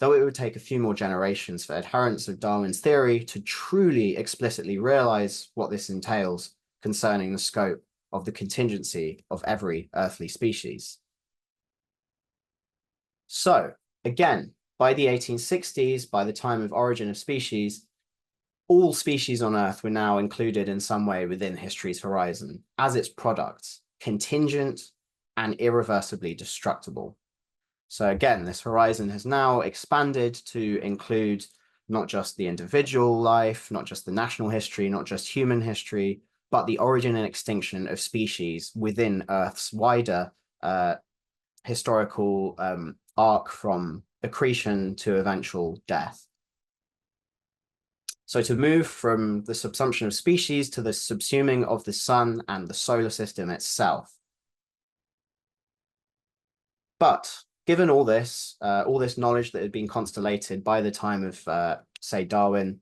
Though it would take a few more generations for adherents of Darwin's theory to truly explicitly realize what this entails concerning the scope of the contingency of every earthly species. So, again, by the 1860s, by the time of Origin of Species, all species on Earth were now included in some way within history's horizon as its products, contingent and irreversibly destructible. So again, this horizon has now expanded to include not just the individual life, not just the national history, not just human history, but the origin and extinction of species within Earth's wider historical arc from accretion to eventual death. So to move from the subsumption of species to the subsuming of the sun and the solar system itself. But given all this knowledge that had been constellated by the time of, say, Darwin,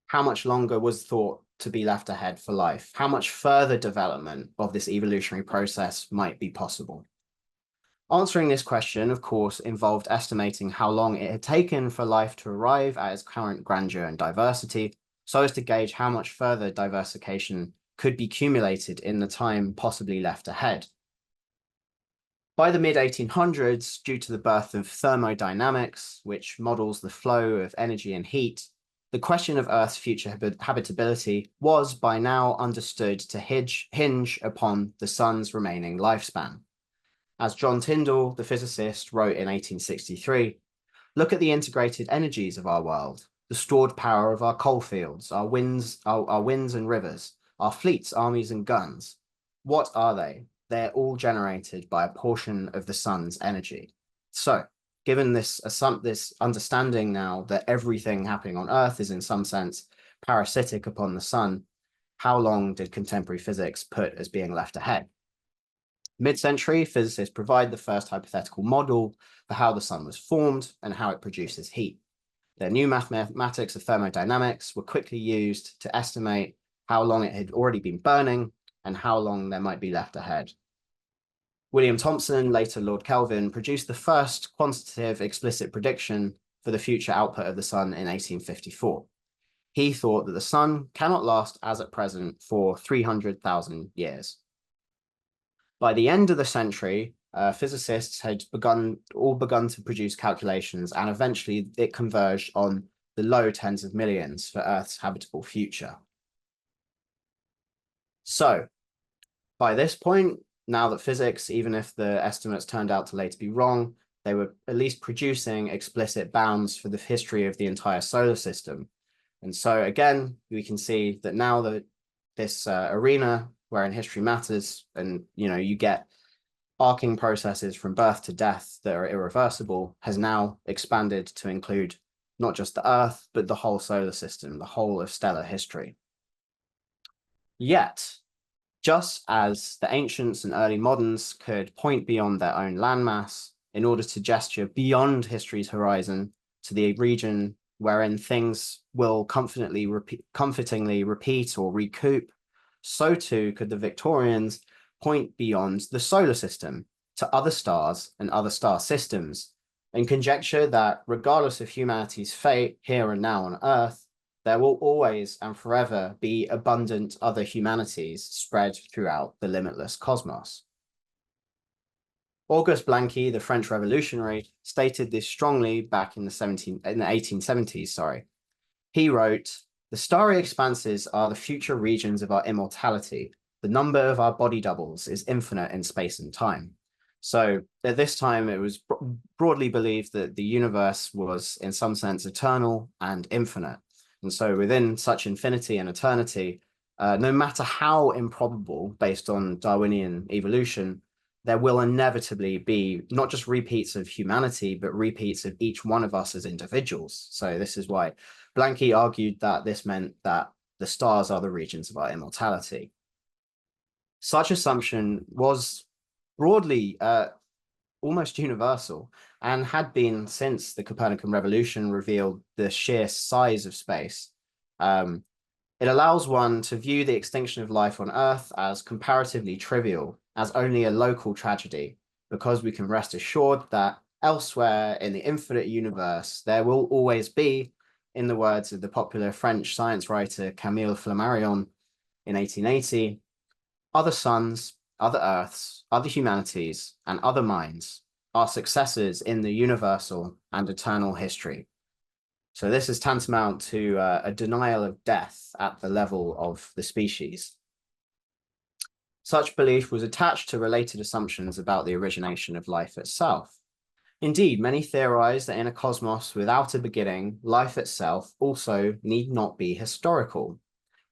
how much longer was thought to be left ahead for life? How much further development of this evolutionary process might be possible? Answering this question, of course, involved estimating how long it had taken for life to arrive at its current grandeur and diversity, so as to gauge how much further diversification could be accumulated in the time possibly left ahead. By the mid-1800s, due to the birth of thermodynamics, which models the flow of energy and heat, the question of Earth's future habitability was by now understood to hinge upon the sun's remaining lifespan. As John Tyndall, the physicist, wrote in 1863, "Look at the integrated energies of our world, the stored power of our coal fields, our winds and rivers, our fleets, armies, and guns. What are they? They're all generated by a portion of the sun's energy." So, given this understanding now that everything happening on Earth is in some sense parasitic upon the sun, how long did contemporary physics put as being left ahead? Mid-century, physicists provide the first hypothetical model for how the sun was formed and how it produces heat. Their new mathematics of thermodynamics were quickly used to estimate how long it had already been burning and how long there might be left ahead. William Thomson, later Lord Kelvin, produced the first quantitative explicit prediction for the future output of the sun in 1854. He thought that the sun cannot last as at present for 300,000 years. By the end of the century, physicists had begun to produce calculations, and eventually it converged on the low tens of millions for Earth's habitable future. So by this point, now that physics, even if the estimates turned out to later be wrong, they were at least producing explicit bounds for the history of the entire solar system. And so again, we can see that now that this arena wherein history matters, and you get arcing processes from birth to death that are irreversible, has now expanded to include not just the Earth, but the whole solar system, the whole of stellar history. Yet, just as the ancients and early moderns could point beyond their own landmass in order to gesture beyond history's horizon to the region wherein things will comfortingly repeat or recoup, so too could the Victorians point beyond the solar system to other stars and other star systems, and conjecture that regardless of humanity's fate here and now on Earth, there will always and forever be abundant other humanities spread throughout the limitless cosmos. Auguste Blanqui, the French revolutionary, stated this strongly back in the 1870s. He wrote, "The starry expanses are the future regions of our immortality. The number of our body doubles is infinite in space and time." So at this time, it was broadly believed that the universe was in some sense eternal and infinite. And so within such infinity and eternity, no matter how improbable based on Darwinian evolution, there will inevitably be not just repeats of humanity, but repeats of each one of us as individuals. So this is why Blanqui argued that this meant that the stars are the regions of our immortality. Such assumption was broadly almost universal, and had been since the Copernican revolution revealed the sheer size of space. It allows one to view the extinction of life on Earth as comparatively trivial, as only a local tragedy, because we can rest assured that elsewhere in the infinite universe, there will always be, in the words of the popular French science writer Camille Flammarion in 1880, other suns, other Earths, other humanities, and other minds are successors in the universal and eternal history. So this is tantamount to a denial of death at the level of the species. Such belief was attached to related assumptions about the origination of life itself. Indeed, many theorize that in a cosmos without a beginning, life itself also need not be historical,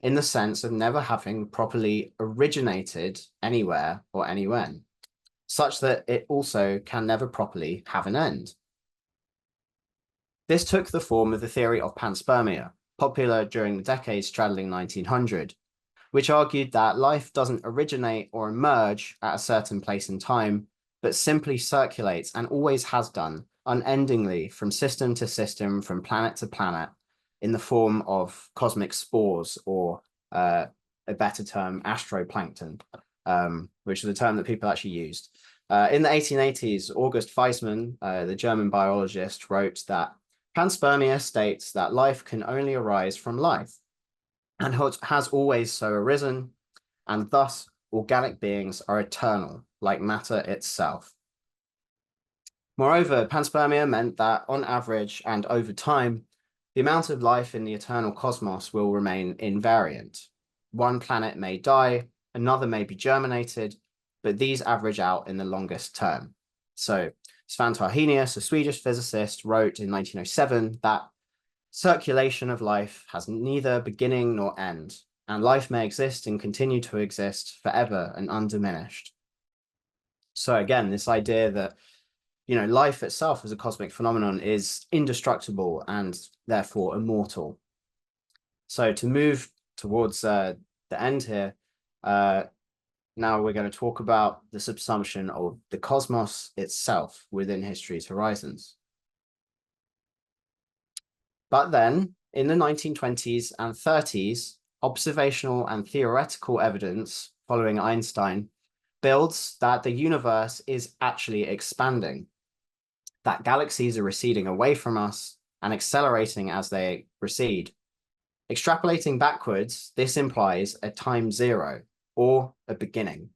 in the sense of never having properly originated anywhere or anywhen, such that it also can never properly have an end. This took the form of the theory of panspermia, popular during the decades straddling 1900, which argued that life doesn't originate or emerge at a certain place in time, but simply circulates and always has done unendingly from system to system, from planet to planet, in the form of cosmic spores, or a better term, astroplankton, which is a term that people actually used. In the 1880s, August Weismann, the German biologist, wrote that panspermia states that life can only arise from life, and has always so arisen, and thus organic beings are eternal, like matter itself. Moreover, panspermia meant that on average and over time, the amount of life in the eternal cosmos will remain invariant. One planet may die, another may be germinated, but these average out in the longest term. So Svante Arrhenius, a Swedish physicist, wrote in 1907 that circulation of life has neither beginning nor end, and life may exist and continue to exist forever and undiminished. So again, this idea that life itself as a cosmic phenomenon is indestructible and therefore immortal. So to move towards the end here, now we're going to talk about the subsumption of the cosmos itself within history's horizons. But then, in the 1920s and 30s, observational and theoretical evidence, following Einstein, builds that the universe is actually expanding, that galaxies are receding away from us and accelerating as they recede. Extrapolating backwards, this implies a time zero, or a beginning.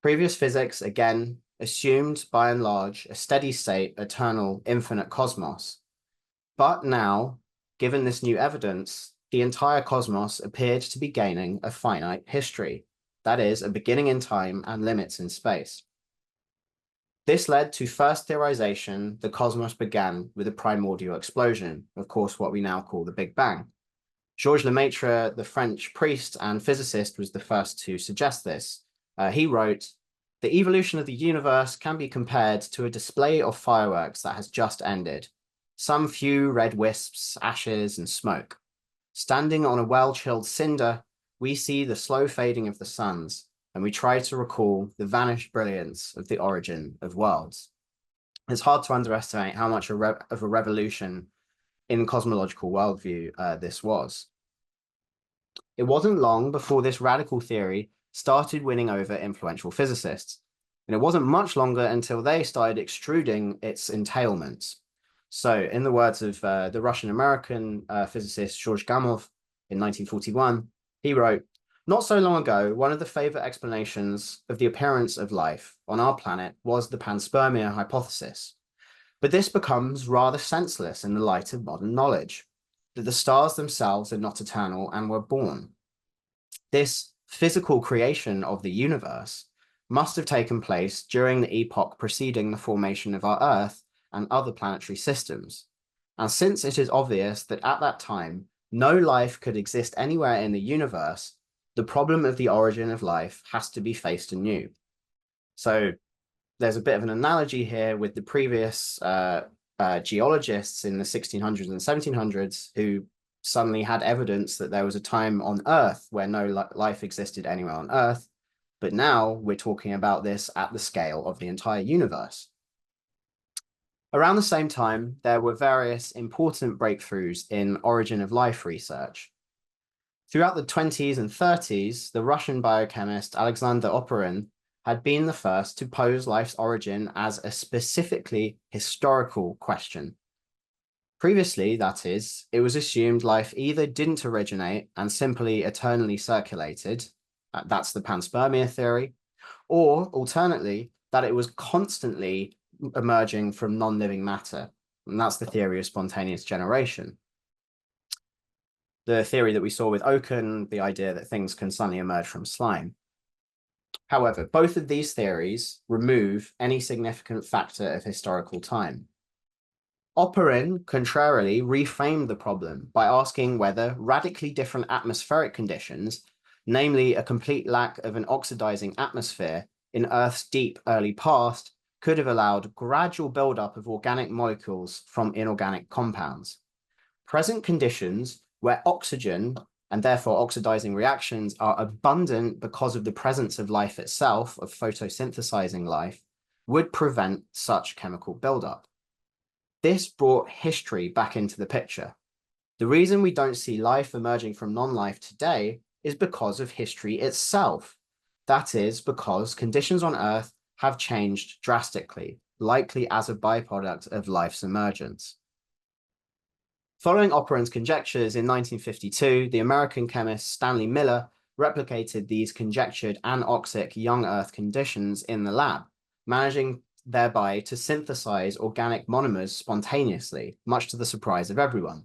Previous physics, again, assumed by and large a steady state, eternal, infinite cosmos. But now, given this new evidence, the entire cosmos appeared to be gaining a finite history, that is, a beginning in time and limits in space. This led to first theorization the cosmos began with a primordial explosion, of course, what we now call the Big Bang. Georges Lemaitre, the French priest and physicist, was the first to suggest this. He wrote, "The evolution of the universe can be compared to a display of fireworks that has just ended. Some few red wisps, ashes, and smoke. Standing on a well-chilled cinder, we see the slow fading of the suns, and we try to recall the vanished brilliance of the origin of worlds." It's hard to underestimate how much of a revolution in cosmological worldview this was. It wasn't long before this radical theory started winning over influential physicists, and it wasn't much longer until they started extruding its entailments. So, in the words of the Russian-American physicist George Gamow in 1941, he wrote, "Not so long ago, one of the favorite explanations of the appearance of life on our planet was the panspermia hypothesis. But this becomes rather senseless in the light of modern knowledge, that the stars themselves are not eternal and were born. This physical creation of the universe must have taken place during the epoch preceding the formation of our Earth and other planetary systems. And since it is obvious that at that time no life could exist anywhere in the universe, the problem of the origin of life has to be faced anew." So there's a bit of an analogy here with the previous geologists in the 1600s and 1700s who suddenly had evidence that there was a time on Earth where no life existed anywhere on Earth, but now we're talking about this at the scale of the entire universe. Around the same time, there were various important breakthroughs in origin of life research. Throughout the 20s and 30s, the Russian biochemist Alexander Oparin had been the first to pose life's origin as a specifically historical question. Previously, that is, it was assumed life either didn't originate and simply eternally circulated, that's the panspermia theory, or alternately, that it was constantly emerging from non-living matter, and that's the theory of spontaneous generation. The theory that we saw with Oken, the idea that things can suddenly emerge from slime. However, both of these theories remove any significant factor of historical time. Oparin, contrarily, reframed the problem by asking whether radically different atmospheric conditions, namely a complete lack of an oxidizing atmosphere in Earth's deep early past, could have allowed gradual buildup of organic molecules from inorganic compounds. Present conditions where oxygen and therefore oxidizing reactions are abundant because of the presence of life itself, of photosynthesizing life, would prevent such chemical buildup. This brought history back into the picture. The reason we don't see life emerging from non-life today is because of history itself. That is because conditions on Earth have changed drastically, likely as a byproduct of life's emergence. Following Oparin's conjectures in 1952, the American chemist Stanley Miller replicated these conjectured anoxic young Earth conditions in the lab, managing thereby to synthesize organic monomers spontaneously, much to the surprise of everyone.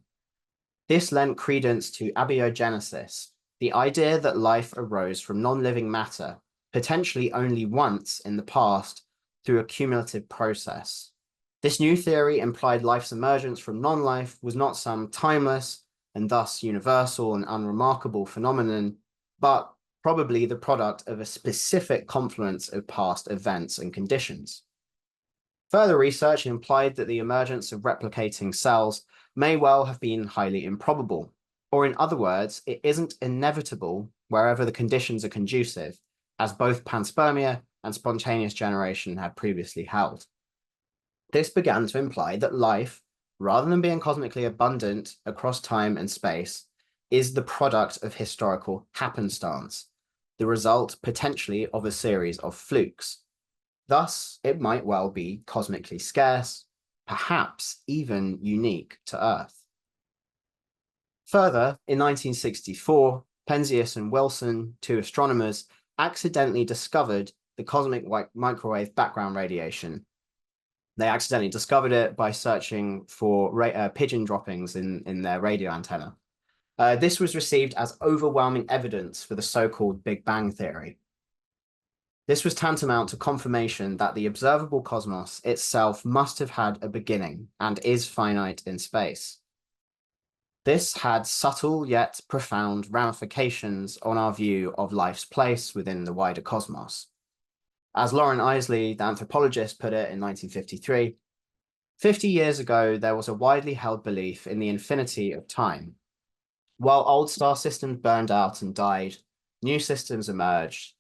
This lent credence to abiogenesis, the idea that life arose from non-living matter, potentially only once in the past through a cumulative process. This new theory implied life's emergence from non-life was not some timeless and thus universal and unremarkable phenomenon, but probably the product of a specific confluence of past events and conditions. Further research implied that the emergence of replicating cells may well have been highly improbable, or in other words, it isn't inevitable wherever the conditions are conducive, as both panspermia and spontaneous generation had previously held. This began to imply that life, rather than being cosmically abundant across time and space, is the product of historical happenstance, the result potentially of a series of flukes. Thus, it might well be cosmically scarce, perhaps even unique to Earth. Further, in 1964, Penzias and Wilson, two astronomers, accidentally discovered the cosmic microwave background radiation. They accidentally discovered it by searching for pigeon droppings in their radio antenna. This was received as overwhelming evidence for the so-called Big Bang theory. This was tantamount to confirmation that the observable cosmos itself must have had a beginning and is finite in space. This had subtle yet profound ramifications on our view of life's place within the wider cosmos. As Lauren Isley, the anthropologist, put it in 1953, 50 years ago, there was a widely held belief in the infinity of time. While old star systems burned out and died, new systems emerged.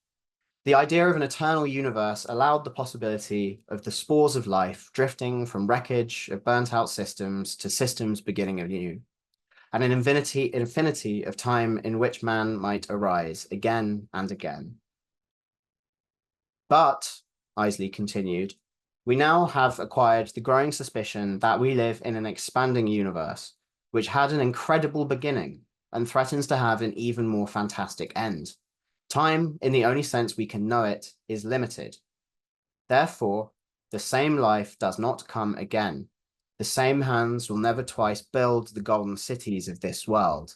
The idea of an eternal universe allowed the possibility of the spores of life drifting from wreckage of burnt out systems to systems beginning anew, and an infinity of time in which man might arise again and again. But, Isley continued, we now have acquired the growing suspicion that we live in an expanding universe, which had an incredible beginning and threatens to have an even more fantastic end. Time, in the only sense we can know it, is limited. Therefore, the same life does not come again. The same hands will never twice build the golden cities of this world.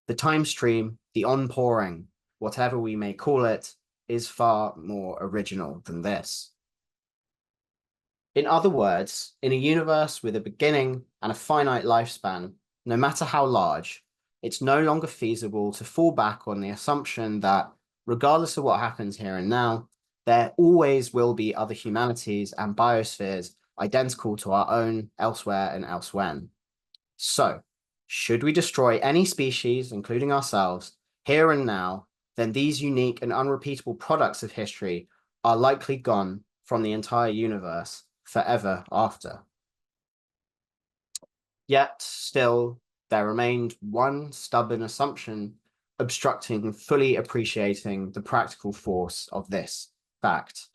The time stream, the onpouring, whatever we may call it, is far more original than this. In other words, in a universe with a beginning and a finite lifespan, no matter how large, it's no longer feasible to fall back on the assumption that, regardless of what happens here and now, there always will be other humanities and biospheres identical to our own elsewhere and elsewhen. So, should we destroy any species, including ourselves, here and now, then these unique and unrepeatable products of history are likely gone from the entire universe forever after. Yet, still, there remained one stubborn assumption obstructing fully appreciating the practical force of this fact.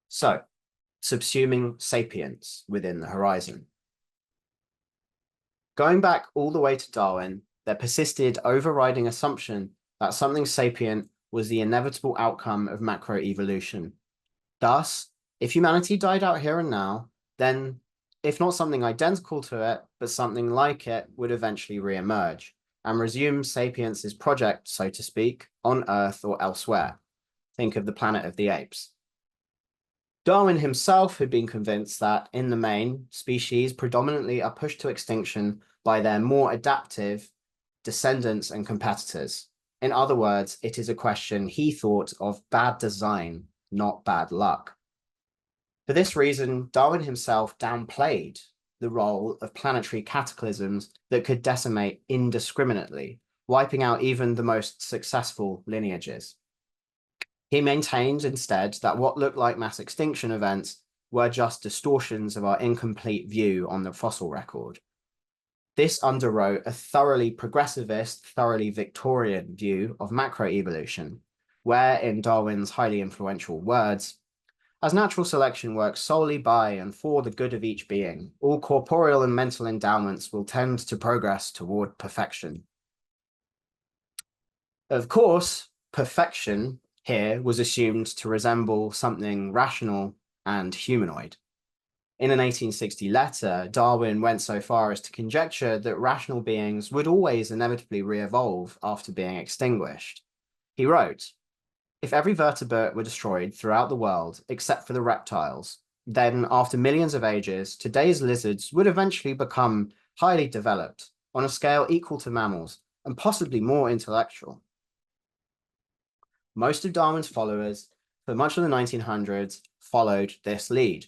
So, subsuming sapience within the horizon. Going back all the way to Darwin, there persisted overriding assumption that something sapient was the inevitable outcome of macroevolution. Thus, if humanity died out here and now, then, if not something identical to it, but something like it would eventually re-emerge and resume sapience's project, so to speak, on Earth or elsewhere. Think of the Planet of the Apes. Darwin himself had been convinced that, in the main, species predominantly are pushed to extinction by their more adaptive descendants and competitors. In other words, it is a question he thought of bad design, not bad luck. For this reason, Darwin himself downplayed the role of planetary cataclysms that could decimate indiscriminately, wiping out even the most successful lineages. He maintained instead that what looked like mass extinction events were just distortions of our incomplete view on the fossil record. This underwrote a thoroughly progressivist, thoroughly Victorian view of macroevolution, where, in Darwin's highly influential words, as natural selection works solely by and for the good of each being, all corporeal and mental endowments will tend to progress toward perfection. Of course, perfection here was assumed to resemble something rational and humanoid. In an 1860 letter, Darwin went so far as to conjecture that rational beings would always inevitably re-evolve after being extinguished. He wrote, "If every vertebrate were destroyed throughout the world except for the reptiles, then after millions of ages, today's lizards would eventually become highly developed on a scale equal to mammals and possibly more intellectual." Most of Darwin's followers, for much of the 1900s, followed this lead.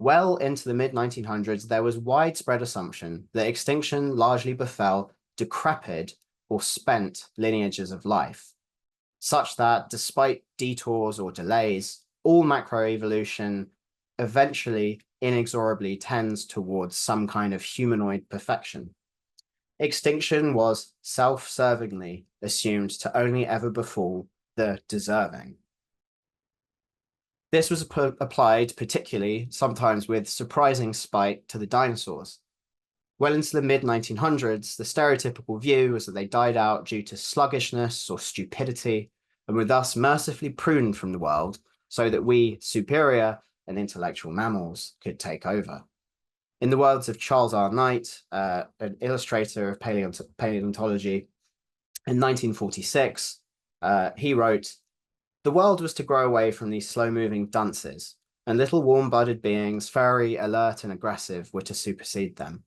Well into the mid-1900s, there was widespread assumption that extinction largely befell decrepit or spent lineages of life, such that despite detours or delays, all macroevolution eventually inexorably tends towards some kind of humanoid perfection. Extinction was self-servingly assumed to only ever befall the deserving. This was applied particularly, sometimes with surprising spite, to the dinosaurs. Well into the mid-1900s, the stereotypical view was that they died out due to sluggishness or stupidity, and were thus mercifully pruned from the world so that we, superior and intellectual mammals, could take over. In the words of Charles R. Knight, an illustrator of paleontology, in 1946, he wrote, The world was to grow away from these slow-moving dunces, and little warm-blooded beings, furry, alert, and aggressive, were to supersede them.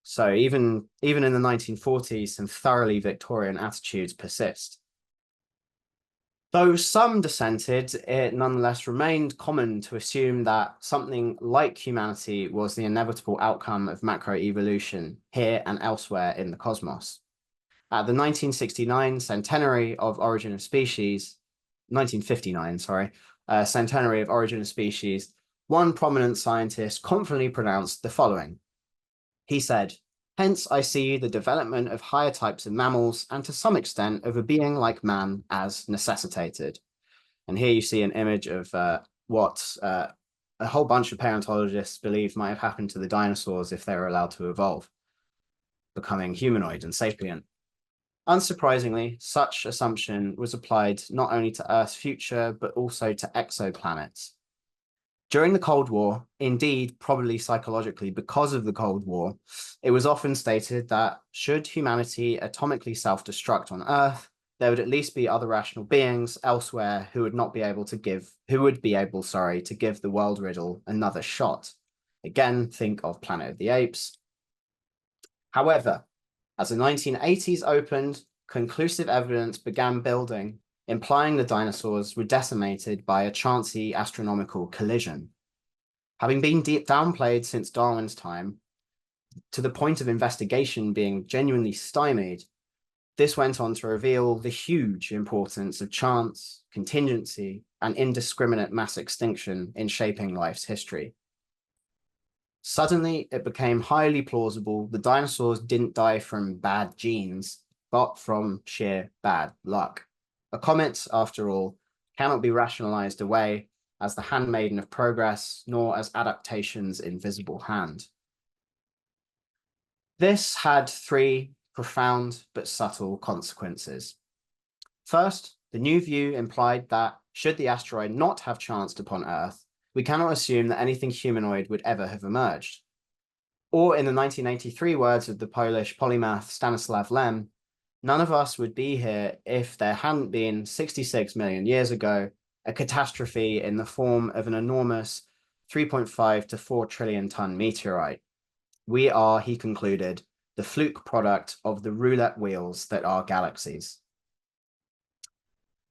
So even in the 1940s, some thoroughly Victorian attitudes persist. Though some dissented, it nonetheless remained common to assume that something like humanity was the inevitable outcome of macroevolution here and elsewhere in the cosmos. At the 1969 centenary of Origin of Species, 1959, sorry, centenary of Origin of Species, one prominent scientist confidently pronounced the following. He said, "Hence I see the development of higher types of mammals and to some extent of a being like man as necessitated." And here you see an image of what a whole bunch of paleontologists believe might have happened to the dinosaurs if they were allowed to evolve, becoming humanoid and sapient. Unsurprisingly, such assumption was applied not only to Earth's future, but also to exoplanets. During the Cold War, indeed, probably psychologically because of the Cold War, it was often stated that should humanity atomically self-destruct on Earth, there would at least be other rational beings elsewhere who would be able to give the world riddle another shot. Again, think of Planet of the Apes. However, as the 1980s opened, conclusive evidence began building, implying the dinosaurs were decimated by a chancy astronomical collision. Having been downplayed since Darwin's time, to the point of investigation being genuinely stymied, this went on to reveal the huge importance of chance, contingency, and indiscriminate mass extinction in shaping life's history. Suddenly, it became highly plausible the dinosaurs didn't die from bad genes, but from sheer bad luck. A comet, after all, cannot be rationalized away as the handmaiden of progress, nor as adaptation's invisible hand. This had three profound but subtle consequences. First, the new view implied that, should the asteroid not have chanced upon Earth, we cannot assume that anything humanoid would ever have emerged. Or in the 1983 words of the Polish polymath Stanislaw Lem, none of us would be here if there hadn't been 66 million years ago a catastrophe in the form of an enormous 3.5 to 4 trillion ton meteorite. We are, he concluded, the fluke product of the roulette wheels that are galaxies.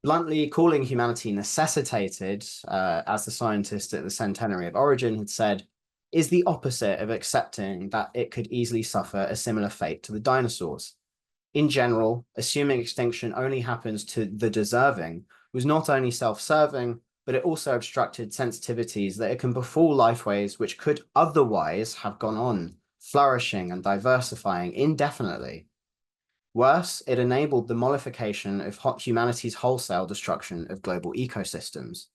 Bluntly calling humanity necessitated, as the scientist at the centenary of Origin had said, is the opposite of accepting that it could easily suffer a similar fate to the dinosaurs. In general, assuming extinction only happens to the deserving was not only self-serving, but it also obstructed sensitivities that it can befall lifeways which could otherwise have gone on, flourishing and diversifying indefinitely. Worse, it enabled the mollification of humanity's wholesale destruction of global ecosystems.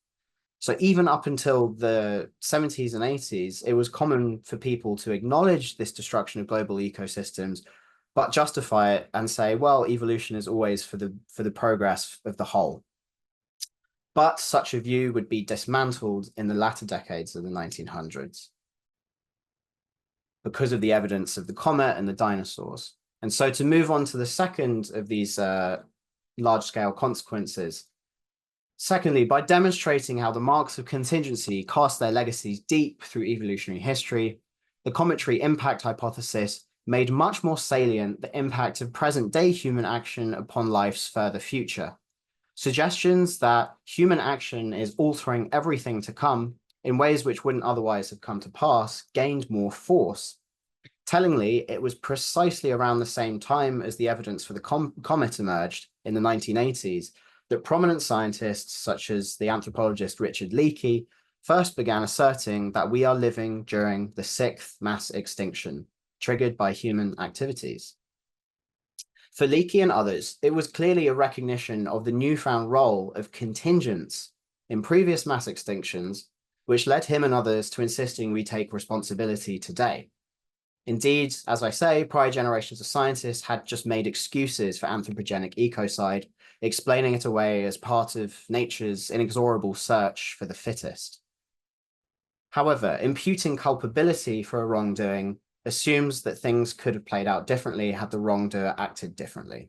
So even up until the 70s and 80s, it was common for people to acknowledge this destruction of global ecosystems, but justify it and say, well, evolution is always for the progress of the whole. But such a view would be dismantled in the latter decades of the 1900s because of the evidence of the comet and the dinosaurs. And so to move on to the second of these large-scale consequences, secondly, by demonstrating how the marks of contingency cast their legacies deep through evolutionary history, the cometary impact hypothesis made much more salient the impact of present-day human action upon life's further future. Suggestions that human action is altering everything to come in ways which wouldn't otherwise have come to pass gained more force. Tellingly, it was precisely around the same time as the evidence for the comet emerged in the 1980s that prominent scientists, such as the anthropologist Richard Leakey, first began asserting that we are living during the sixth mass extinction, triggered by human activities. For Leakey and others, it was clearly a recognition of the newfound role of contingents in previous mass extinctions, which led him and others to insisting we take responsibility today. Indeed, as I say, prior generations of scientists had just made excuses for anthropogenic ecocide, explaining it away as part of nature's inexorable search for the fittest. However, imputing culpability for a wrongdoing assumes that things could have played out differently had the wrongdoer acted differently.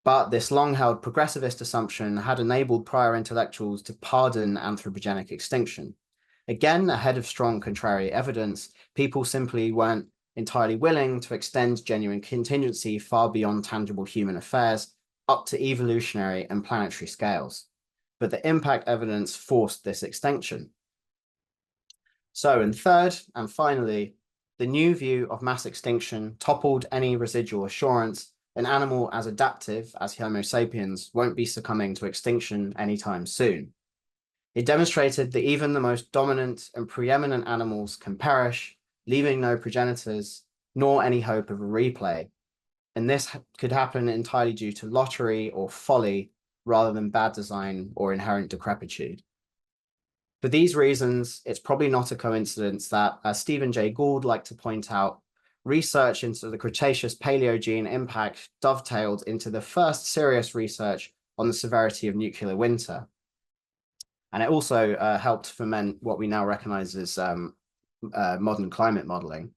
But this long-held progressivist assumption had enabled prior intellectuals to pardon anthropogenic extinction. Again, ahead of strong contrary evidence, people simply weren't entirely willing to extend genuine contingency far beyond tangible human affairs up to evolutionary and planetary scales. But the impact evidence forced this extinction. So, in third and finally, the new view of mass extinction toppled any residual assurance an animal as adaptive as Homo sapiens won't be succumbing to extinction anytime soon. It demonstrated that even the most dominant and preeminent animals can perish, leaving no progenitors, nor any hope of a replay. And this could happen entirely due to lottery or folly, rather than bad design or inherent decrepitude. For these reasons, it's probably not a coincidence that, as Stephen Jay Gould liked to point out, research into the Cretaceous Paleogene impact dovetailed into the first serious research on the severity of nuclear winter. And it also helped foment what we now recognize as modern climate modeling.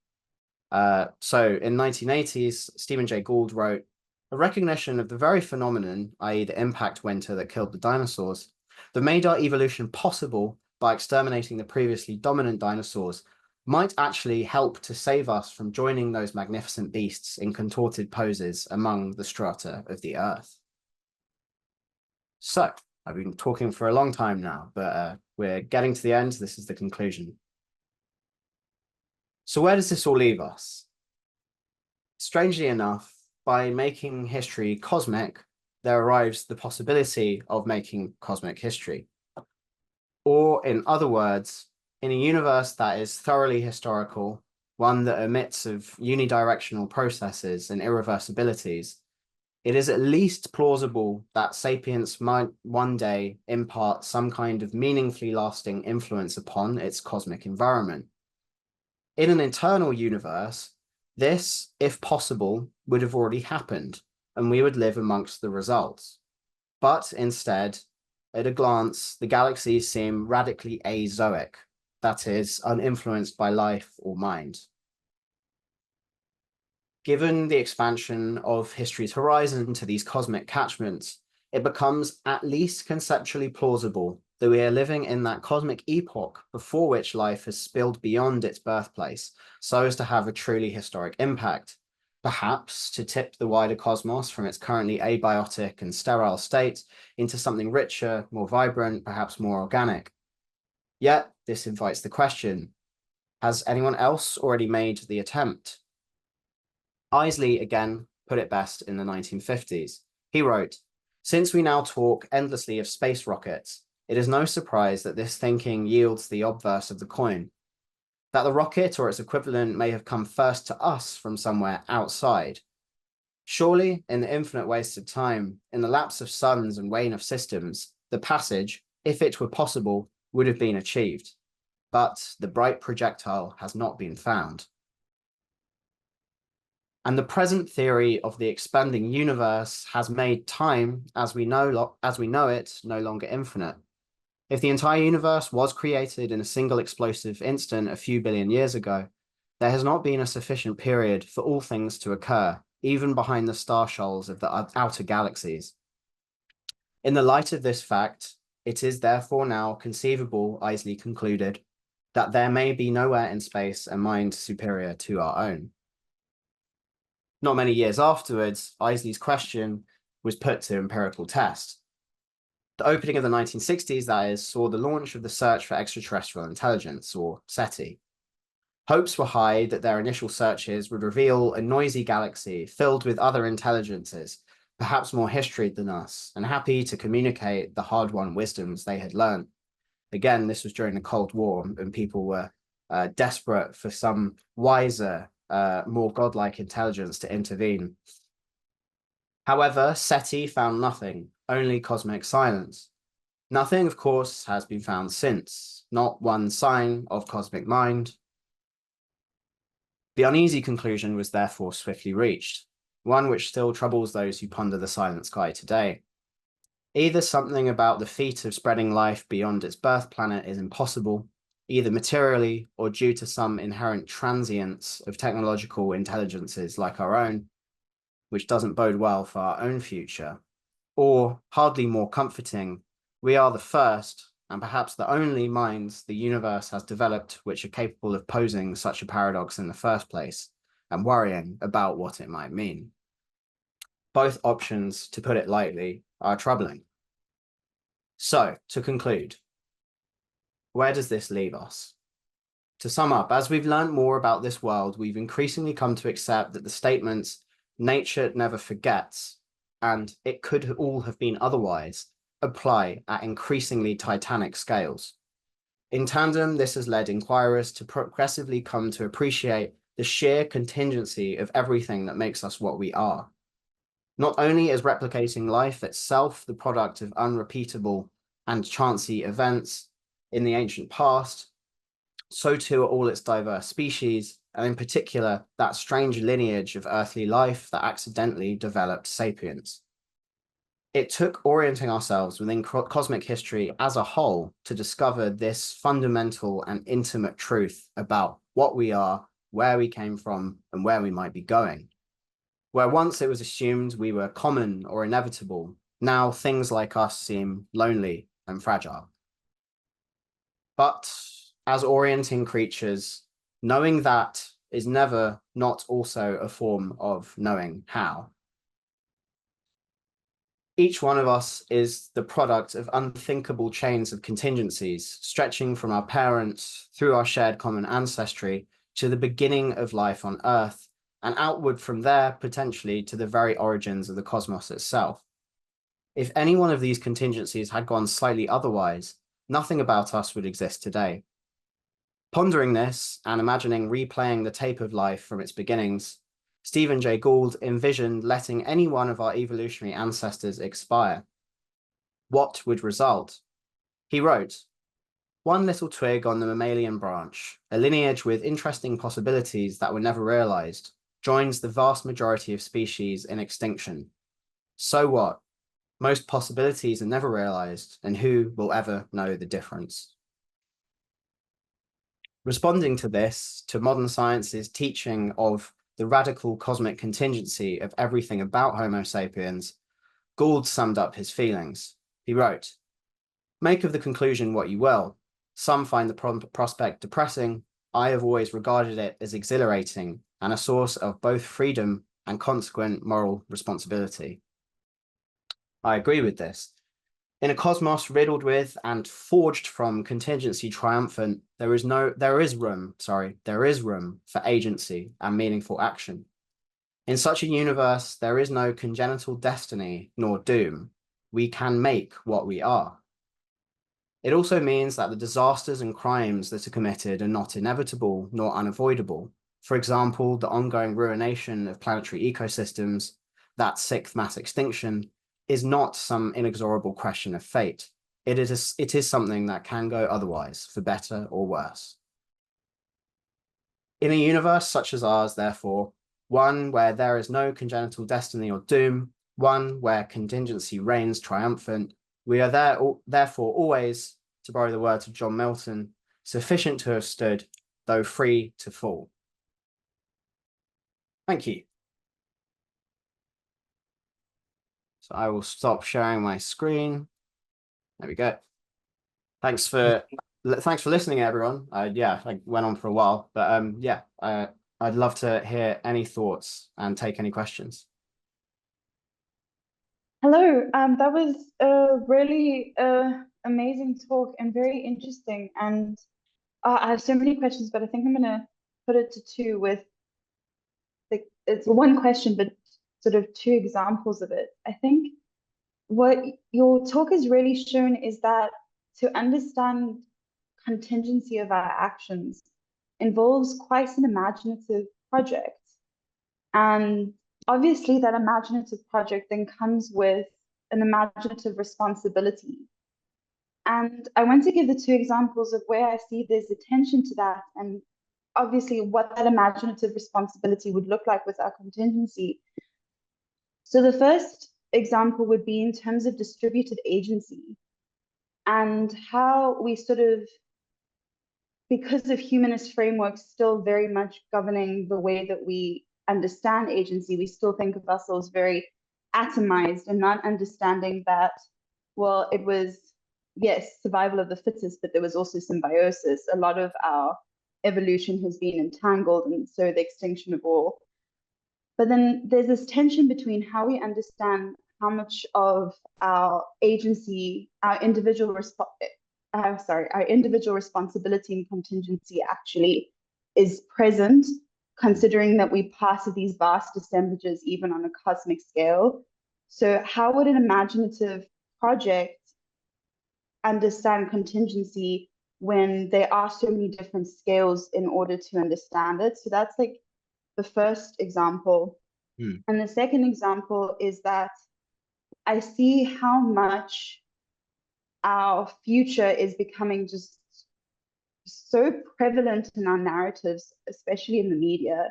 So in 1980s, Stephen Jay Gould wrote, "A recognition of the very phenomenon, i.e. the impact winter that killed the dinosaurs, that made our evolution possible by exterminating the previously dominant dinosaurs, might actually help to save us from joining those magnificent beasts in contorted poses among the strata of the earth." So, I've been talking for a long time now, but we're getting to the end. This is the conclusion. So where does this all leave us? Strangely enough, by making history cosmic, there arrives the possibility of making cosmic history. Or in other words, in a universe that is thoroughly historical, one that admits of unidirectional processes and irreversibilities, it is at least plausible that sapience might one day impart some kind of meaningfully lasting influence upon its cosmic environment. In an eternal universe, this, if possible, would have already happened, and we would live amongst the results. But instead, at a glance, the galaxies seem radically azoic, that is, uninfluenced by life or mind. Given the expansion of history's horizon to these cosmic catchments, it becomes at least conceptually plausible that we are living in that cosmic epoch before which life has spilled beyond its birthplace, so as to have a truly historic impact, perhaps to tip the wider cosmos from its currently abiotic and sterile state into something richer, more vibrant, perhaps more organic. Yet, this invites the question, has anyone else already made the attempt? Eiseley, again, put it best in the 1950s. He wrote, "Since we now talk endlessly of space rockets, it is no surprise that this thinking yields the obverse of the coin, that the rocket or its equivalent may have come first to us from somewhere outside. Surely, in the infinite waste of time, in the lapse of suns and wane of systems, the passage, if it were possible, would have been achieved. But the bright projectile has not been found." And the present theory of the expanding universe has made time, as we know it, no longer infinite. If the entire universe was created in a single explosive instant a few billion years ago, there has not been a sufficient period for all things to occur, even behind the star shoals of the outer galaxies. In the light of this fact, it is therefore now conceivable, Eiseley concluded, that there may be nowhere in space a mind superior to our own. Not many years afterwards, Eiseley's question was put to empirical test. The opening of the 1960s, that is, saw the launch of the Search for Extraterrestrial Intelligence, or SETI. Hopes were high that their initial searches would reveal a noisy galaxy filled with other intelligences, perhaps more history than us, and happy to communicate the hard-won wisdoms they had learned. Again, this was during the Cold War, and people were desperate for some wiser, more godlike intelligence to intervene. However, SETI found nothing, only cosmic silence. Nothing, of course, has been found since, not one sign of cosmic mind. The uneasy conclusion was therefore swiftly reached, one which still troubles those who ponder the silent sky today. Either something about the feat of spreading life beyond its birth planet is impossible, either materially or due to some inherent transience of technological intelligences like our own, which doesn't bode well for our own future. Or, hardly more comforting, we are the first and perhaps the only minds the universe has developed which are capable of posing such a paradox in the first place and worrying about what it might mean. Both options, to put it lightly, are troubling. So, to conclude, where does this leave us? To sum up, as we've learned more about this world, we've increasingly come to accept that the statements, nature never forgets, and it could all have been otherwise, apply at increasingly titanic scales. In tandem, this has led inquirers to progressively come to appreciate the sheer contingency of everything that makes us what we are. Not only is replicating life itself the product of unrepeatable and chancy events in the ancient past, so too are all its diverse species, and in particular, that strange lineage of earthly life that accidentally developed sapiens. It took orienting ourselves within cosmic history as a whole to discover this fundamental and intimate truth about what we are, where we came from, and where we might be going. Where once it was assumed we were common or inevitable, now things like us seem lonely and fragile. But as orienting creatures, knowing that is never not also a form of knowing how. Each one of us is the product of unthinkable chains of contingencies, stretching from our parents through our shared common ancestry to the beginning of life on Earth, and outward from there, potentially, to the very origins of the cosmos itself. If any one of these contingencies had gone slightly otherwise, nothing about us would exist today. Pondering this and imagining replaying the tape of life from its beginnings, Stephen Jay Gould envisioned letting any one of our evolutionary ancestors expire. What would result? He wrote, "One little twig on the mammalian branch, a lineage with interesting possibilities that were never realized, joins the vast majority of species in extinction. So what? Most possibilities are never realized, and who will ever know the difference?" Responding to this, to modern science's teaching of the radical cosmic contingency of everything about Homo sapiens, Gould summed up his feelings. He wrote, "Make of the conclusion what you will. Some find the prospect depressing. I have always regarded it as exhilarating and a source of both freedom and consequent moral responsibility." I agree with this. In a cosmos riddled with and forged from contingency triumphant, there is room for agency and meaningful action. In such a universe, there is no congenital destiny nor doom. We can make what we are. It also means that the disasters and crimes that are committed are not inevitable nor unavoidable. For example, the ongoing ruination of planetary ecosystems, that sixth mass extinction, is not some inexorable question of fate. It is something that can go otherwise, for better or worse. In a universe such as ours, therefore, one where there is no congenital destiny or doom, one where contingency reigns triumphant, we are therefore always, to borrow the words of John Milton, sufficient to have stood, though free to fall. Thank you. So I will stop sharing my screen. There we go. Thanks for listening, everyone. Yeah, I went on for a while, but yeah, I'd love to hear any thoughts and take any questions. Hello, that was a really amazing talk and very interesting. And I have so many questions, but I think I'm gonna put it to two with it's one question, but sort of two examples of it. I think what your talk has really shown is that to understand contingency of our actions involves quite an imaginative project. And obviously that imaginative project then comes with an imaginative responsibility. And I want to give the two examples of where I see there's attention to that, and obviously what that imaginative responsibility would look like with our contingency. So the first example would be in terms of distributed agency and how we sort of, because of humanist frameworks still very much governing the way that we understand agency, we still think of ourselves very atomized and not understanding that, well, it was, yes, survival of the fittest, but there was also symbiosis. A lot of our evolution has been entangled, and so the extinction of all. But then there's this tension between how we understand how much of our agency, our individual our individual responsibility and contingency actually is present, considering that we pass these vast assemblages even on a cosmic scale. So how would an imaginative project understand contingency when there are so many different scales in order to understand it? So that's like the first example. And the second example is that I see how much our future is becoming just so prevalent in our narratives, especially in the media.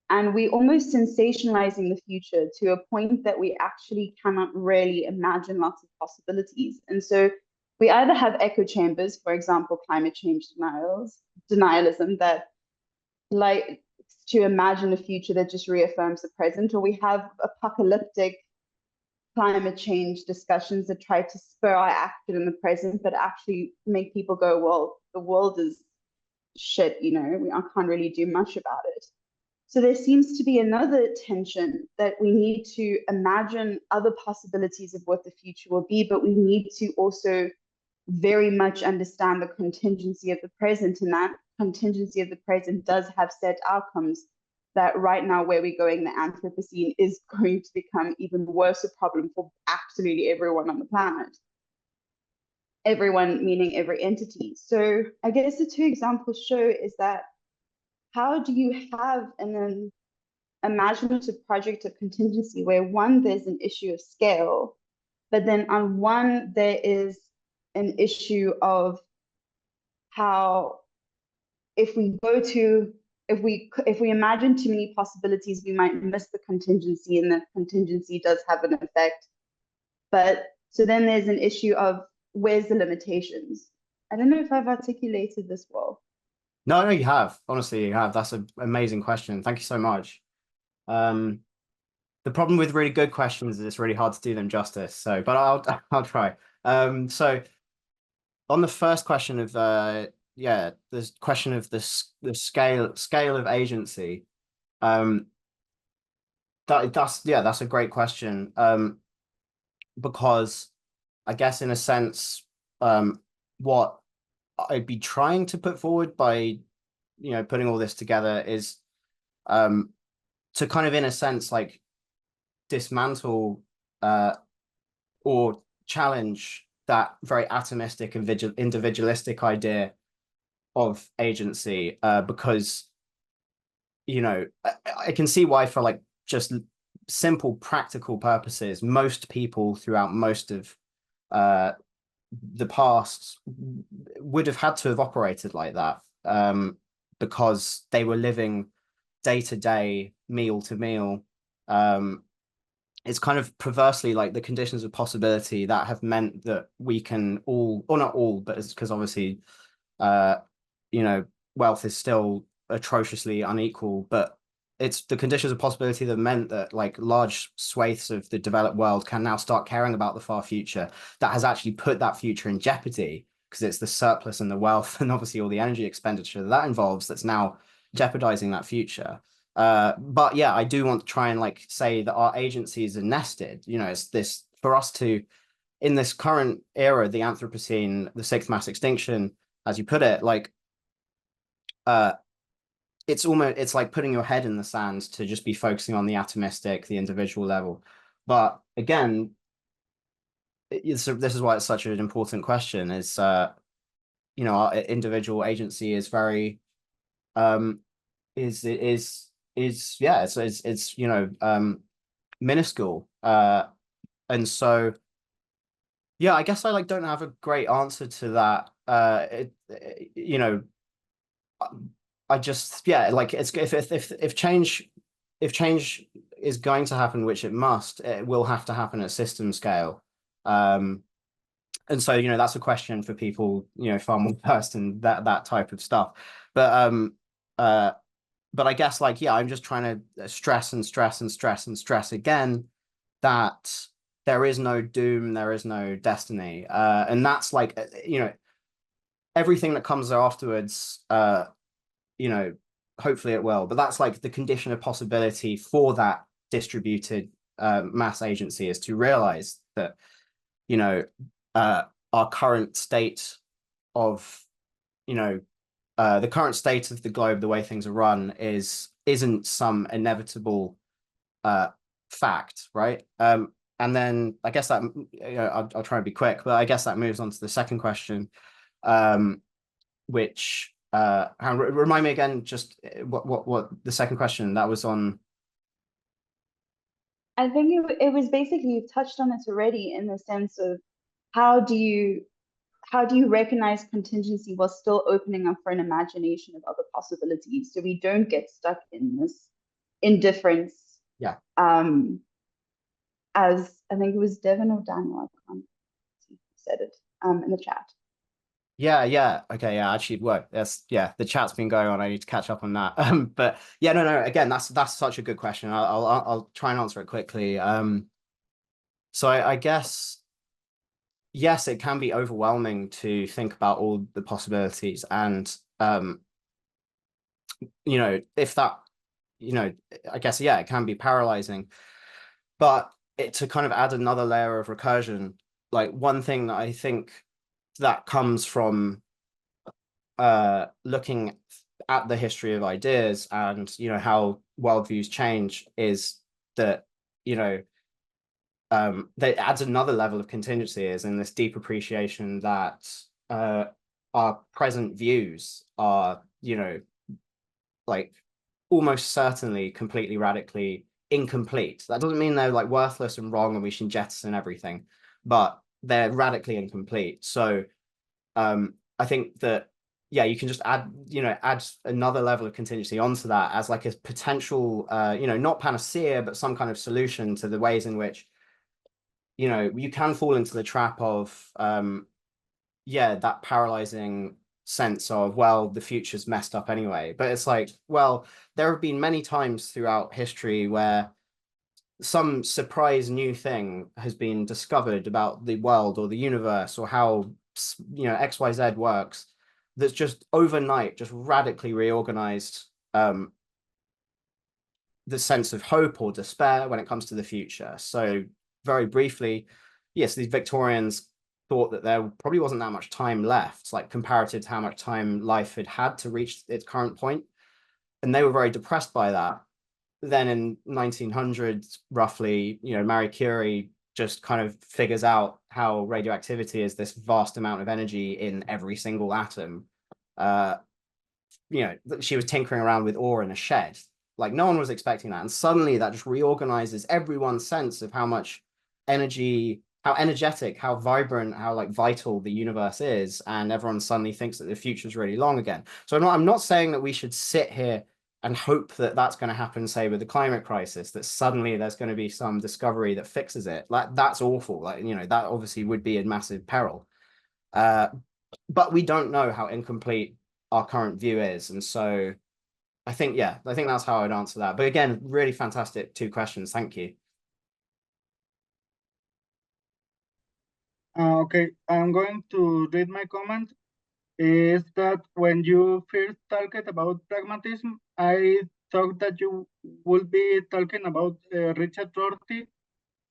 And we almost sensationalizing the future to a point that we actually cannot really imagine lots of possibilities. And so we either have echo chambers, for example, climate change denialism, that like to imagine a future that just reaffirms the present, or we have apocalyptic climate change discussions that try to spur our action in the present, but actually make people go, well, the world is shit, you know, I can't really do much about it. So there seems to be another tension that we need to imagine other possibilities of what the future will be, but we need to also very much understand the contingency of the present, and that contingency of the present does have set outcomes that right now where we're going, the Anthropocene is going to become even worse a problem for absolutely everyone on the planet. Everyone meaning every entity. So I guess the two examples show is that how do you have an imaginative project of contingency where one, there's an issue of scale, but then on one, there is an issue of how if we imagine too many possibilities, we might miss the contingency, and the contingency does have an effect. But so then there's an issue of where's the limitations? I don't know if I've articulated this well. No, you have. Honestly, you have. That's an amazing question. Thank you so much. The problem with really good questions is it's really hard to do them justice. So, but I'll try. So on the first question of the question of the scale of agency, that's a great question. Because I guess in a sense, what I'd be trying to put forward by putting all this together is to kind of in a sense like dismantle or challenge that very atomistic and individualistic idea of agency, because I can see why, for like just simple practical purposes, most people throughout most of the past would have had to have operated like that, because they were living day to day, meal to meal. It's kind of perversely like the conditions of possibility that have meant that we can all, or not all, but it's because obviously wealth is still atrociously unequal, but it's the conditions of possibility that meant that like large swathes of the developed world can now start caring about the far future. That has actually put that future in jeopardy, because it's the surplus and the wealth and obviously all the energy expenditure that involves that's now jeopardizing that future. But yeah, I do want to try and like say that our agencies are nested. It's this for us to, in this current era, the Anthropocene, the sixth mass extinction, as you put it, like it's like putting your head in the sand to just be focusing on the atomistic, the individual level. But again, this is why it's such an important question. Is our individual agency is very it's minuscule, and so yeah, I guess I like don't have a great answer to that. I just like it's if change is going to happen, which it must, it will have to happen at system scale. And so that's a question for people far more versed in that type of stuff. But but I guess like, yeah, I'm just trying to stress and stress and stress and stress again that there is no doom, there is no destiny. And that's like, you know, everything that comes afterwards, you know, hopefully it will, but that's like the condition of possibility for that distributed mass agency, is to realize that, you know, our current state of, you know, the current state of the globe, the way things are run, isn't some inevitable fact, right? And then I guess that, you know, I'll try and be quick, but I guess that moves on to the second question, which remind me again, just what the second question that was on. I think it was basically, you've touched on it already, in the sense of how do you recognize contingency while still opening up for an imagination of other possibilities, so we don't get stuck in this indifference. Yeah. As I think it was Devin or Daniel, I can't see who said it in the chat. Yeah. Okay. Yeah. Actually, work. That's, yeah. The chat's been going on. I need to catch up on that. But yeah, no. Again, that's such a good question. I'll try and answer it quickly. So I guess, yes, it can be overwhelming to think about all the possibilities, and you know, if that, you know, I guess, yeah, it can be paralyzing. But to kind of add another layer of recursion, like one thing that I think that comes from looking at the history of ideas and, you know, how worldviews change, is that, you know, that adds another level of contingency, is in this deep appreciation that our present views are, you know, like almost certainly completely radically incomplete. That doesn't mean they're like worthless and wrong and we should jettison everything, but they're radically incomplete. So I think that, yeah, you can just add another level of contingency onto that as like a potential, you know, not panacea, but some kind of solution to the ways in which, you know, you can fall into the trap of, yeah, that paralyzing sense of, well, the future's messed up anyway. But it's like, well, there have been many times throughout history where some surprise new thing has been discovered about the world or the universe or how, you know, XYZ works, that's just overnight just radically reorganized the sense of hope or despair when it comes to the future. So very briefly, yes, these Victorians thought that there probably wasn't that much time left, like comparative to how much time life had had to reach its current point. And they were very depressed by that. Then in 1900, roughly, you know, Marie Curie just kind of figures out how radioactivity is this vast amount of energy in every single atom. You know, she was tinkering around with ore in a shed. Like, no one was expecting that. And suddenly that just reorganizes everyone's sense of how much energy, how energetic, how vibrant, how like vital the universe is. And everyone suddenly thinks that the future is really long again. So I'm not saying that we should sit here and hope that that's going to happen, say, with the climate crisis, that suddenly there's going to be some discovery that fixes it. Like, that's awful. Like, you know, that obviously would be in massive peril. But we don't know how incomplete our current view is. And so I think that's how I'd answer that. But again, really fantastic two questions. Thank you. Okay, I'm going to read my comment. Is that when you first talked about pragmatism, I thought that you would be talking about Richard Rorty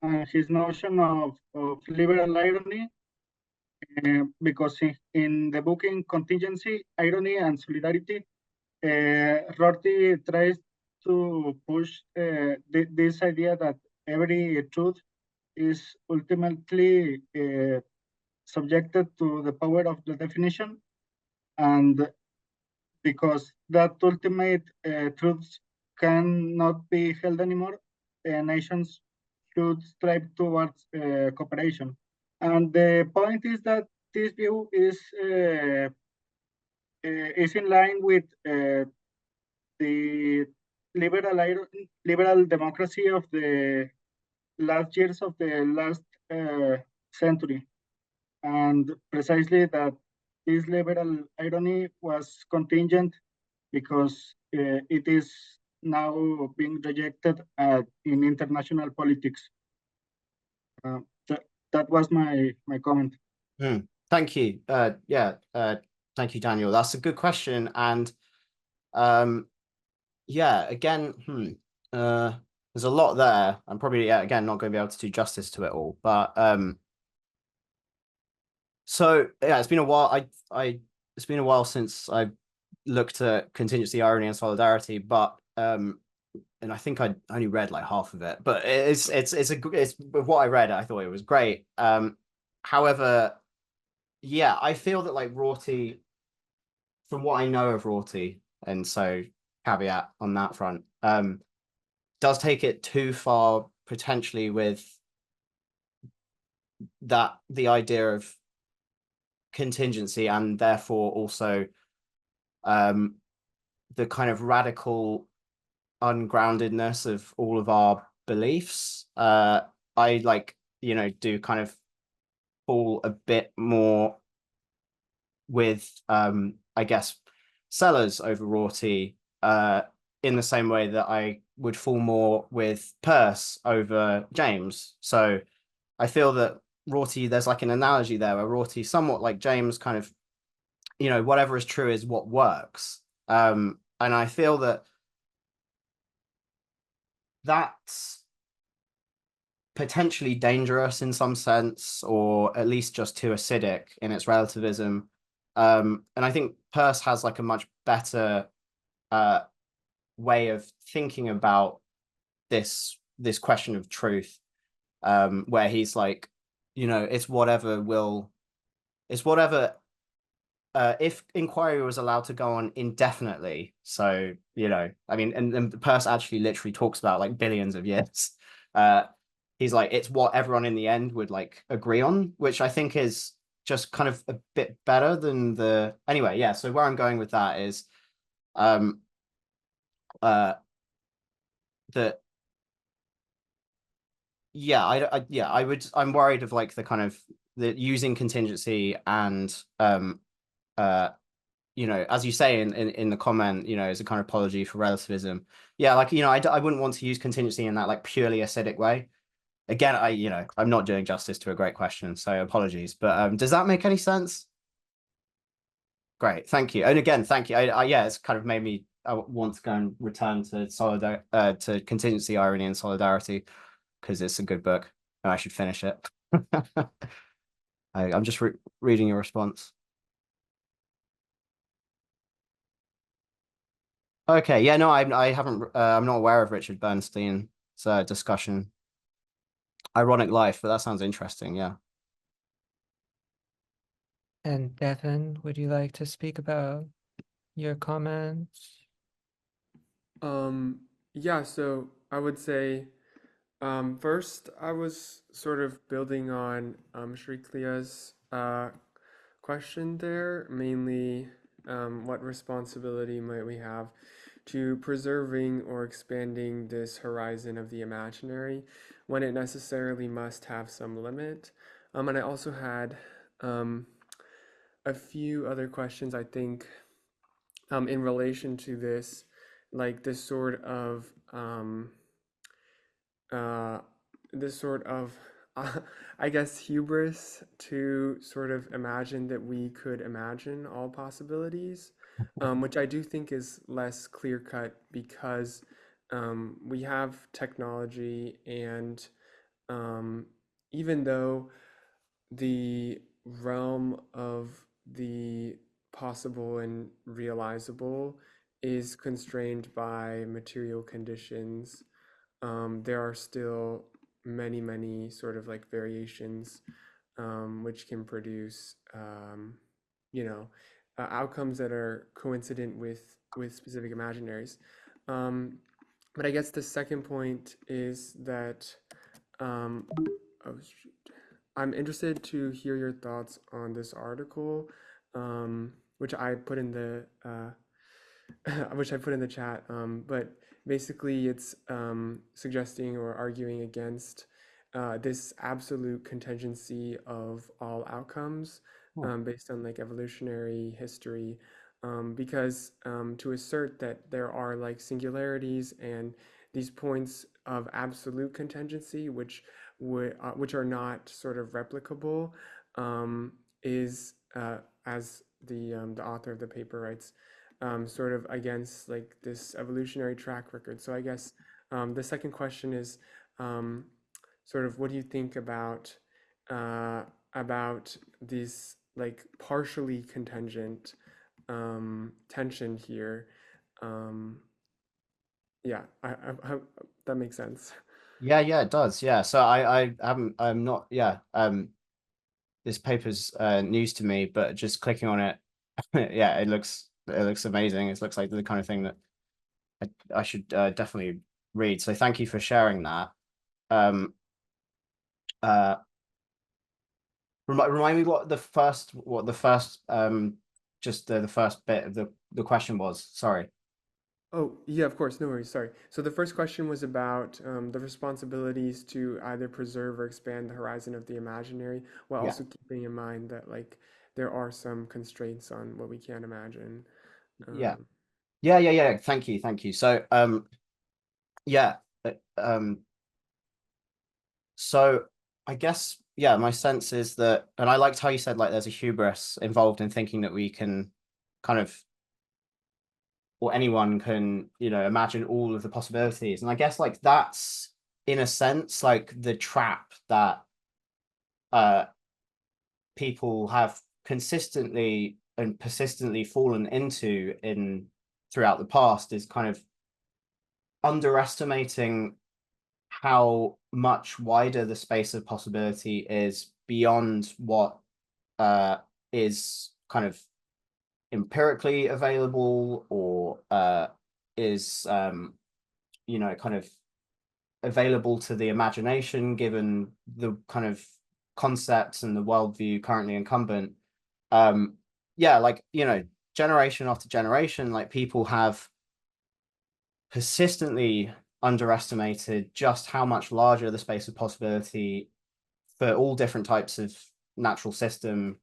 and his notion of liberal irony, because in the book in Contingency, Irony and Solidarity, Rorty tries to push this idea that every truth is ultimately subjected to the power of the definition, and because that ultimate truths cannot be held anymore, nations should strive towards cooperation. And the point is that this view is in line with the liberal democracy of the last years of the last century, and precisely that this liberal irony was contingent because it is now being rejected in international politics. That that was my comment. Thank you. Thank you, Daniel. That's a good question. And yeah, again, there's a lot there. I'm probably again not going to be able to do justice to it all. But so yeah, it's been a while. It's been a while since I looked at contingency, irony, and solidarity. But and I think I only read like half of it. But it's what I read. I thought it was great. However, yeah, I feel that like Rorty, from what I know of Rorty, and so caveat on that front, does take it too far potentially with the idea of contingency, and therefore also the kind of radical ungroundedness of all of our beliefs. I do kind of fall a bit more with I guess Sellers over Rorty, in the same way that I would fall more with Peirce over James. So I feel that Rorty, there's like an analogy there where Rorty, somewhat like James, kind of, whatever is true is what works. And I feel that that's potentially dangerous in some sense, or at least just too acidic in its relativism. And I think Peirce has like a much better way of thinking about this question of truth, where he's like, it's whatever if inquiry was allowed to go on indefinitely. So I mean, and Peirce actually literally talks about like billions of years. He's like, it's what everyone in the end would like agree on, which I think is just kind of a bit better than anyway. Yeah, so where I'm going with that is that yeah, I'm worried of like the kind of the using contingency and as you say in the comment, as a kind of apology for relativism. Yeah, like I wouldn't want to use contingency in that like purely acidic way. Again, I'm not doing justice to a great question, so apologies. But does that make any sense? Great, thank you. And again, thank you. Yeah, it's kind of made me want to go and return to to contingency, irony, and solidarity, because it's a good book and I should finish it. I'm just reading your response. Okay, yeah, no, I haven't. I'm not aware of Richard Bernstein's discussion. Ironic Life, but that sounds interesting. Yeah. And Devin, would you like to speak about your comments? Yeah, so I would say first I was sort of building on Shriklia's question there, mainly what responsibility might we have to preserving or expanding this horizon of the imaginary when it necessarily must have some limit. And I also had a few other questions, I think, in relation to this, like uh, this sort of, I guess, hubris to sort of imagine that we could imagine all possibilities, which I do think is less clear cut because we have technology, and even though the realm of the possible and realizable is constrained by material conditions, there are still many, many sort of like variations which can produce, outcomes that are coincident with specific imaginaries. But I guess the second point is that oh, shoot. I'm interested to hear your thoughts on this article, which I put in the which I put in the chat. But basically, it's suggesting or arguing against this absolute contingency of all outcomes based on like evolutionary history. because to assert that there are like singularities and these points of absolute contingency, which are not sort of replicable, is as the author of the paper writes, sort of against like this evolutionary track record. So I guess the second question is sort of what do you think about these like partially contingent tension here? Yeah, I that makes sense. Yeah, it does. Yeah. So I'm not, yeah. This paper's news to me, but just clicking on it, yeah, it looks amazing. It looks like the kind of thing that I should definitely read. So thank you for sharing that. Remind me what the first just the first bit of the question was. Sorry. Oh, yeah, of course, no worries, sorry. So the first question was about the responsibilities to either preserve or expand the horizon of the imaginary, while Yeah. also keeping in mind that like there are some constraints on what we can imagine. Yeah. Um, Yeah. Thank you. So yeah. So I guess, yeah, my sense is that, and I liked how you said like there's a hubris involved in thinking that we can kind of, or anyone can, imagine all of the possibilities. And I guess like that's in a sense like the trap that uh people have consistently and persistently fallen into in throughout the past, is kind of underestimating how much wider the space of possibility is beyond what is kind of empirically available, or is kind of available to the imagination given the kind of concepts and the worldview currently incumbent. Yeah, like, generation after generation, like people have persistently underestimated just how much larger the space of possibility for all different types of natural system,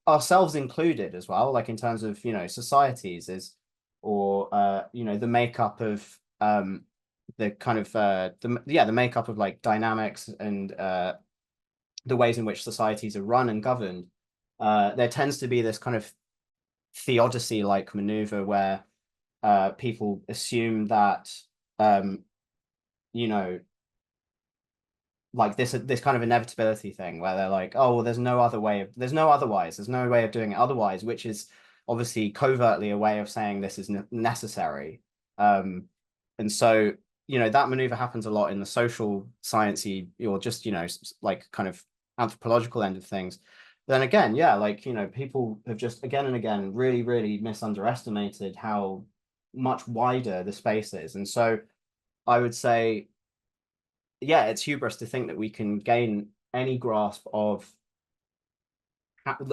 ourselves included as well, like in terms of societies, is, or the makeup of the kind of the makeup of like dynamics and the ways in which societies are run and governed. There tends to be this kind of theodicy like maneuver where people assume that you know like this kind of inevitability thing where they're like, oh well, there's no way of doing it otherwise, which is obviously covertly a way of saying this is necessary. And so that maneuver happens a lot in the social sciencey, or just like kind of anthropological end of things. Then again, yeah, like people have just again and again really misunderestimated how much wider the space is. And so I would say, yeah, it's hubris to think that we can gain any grasp of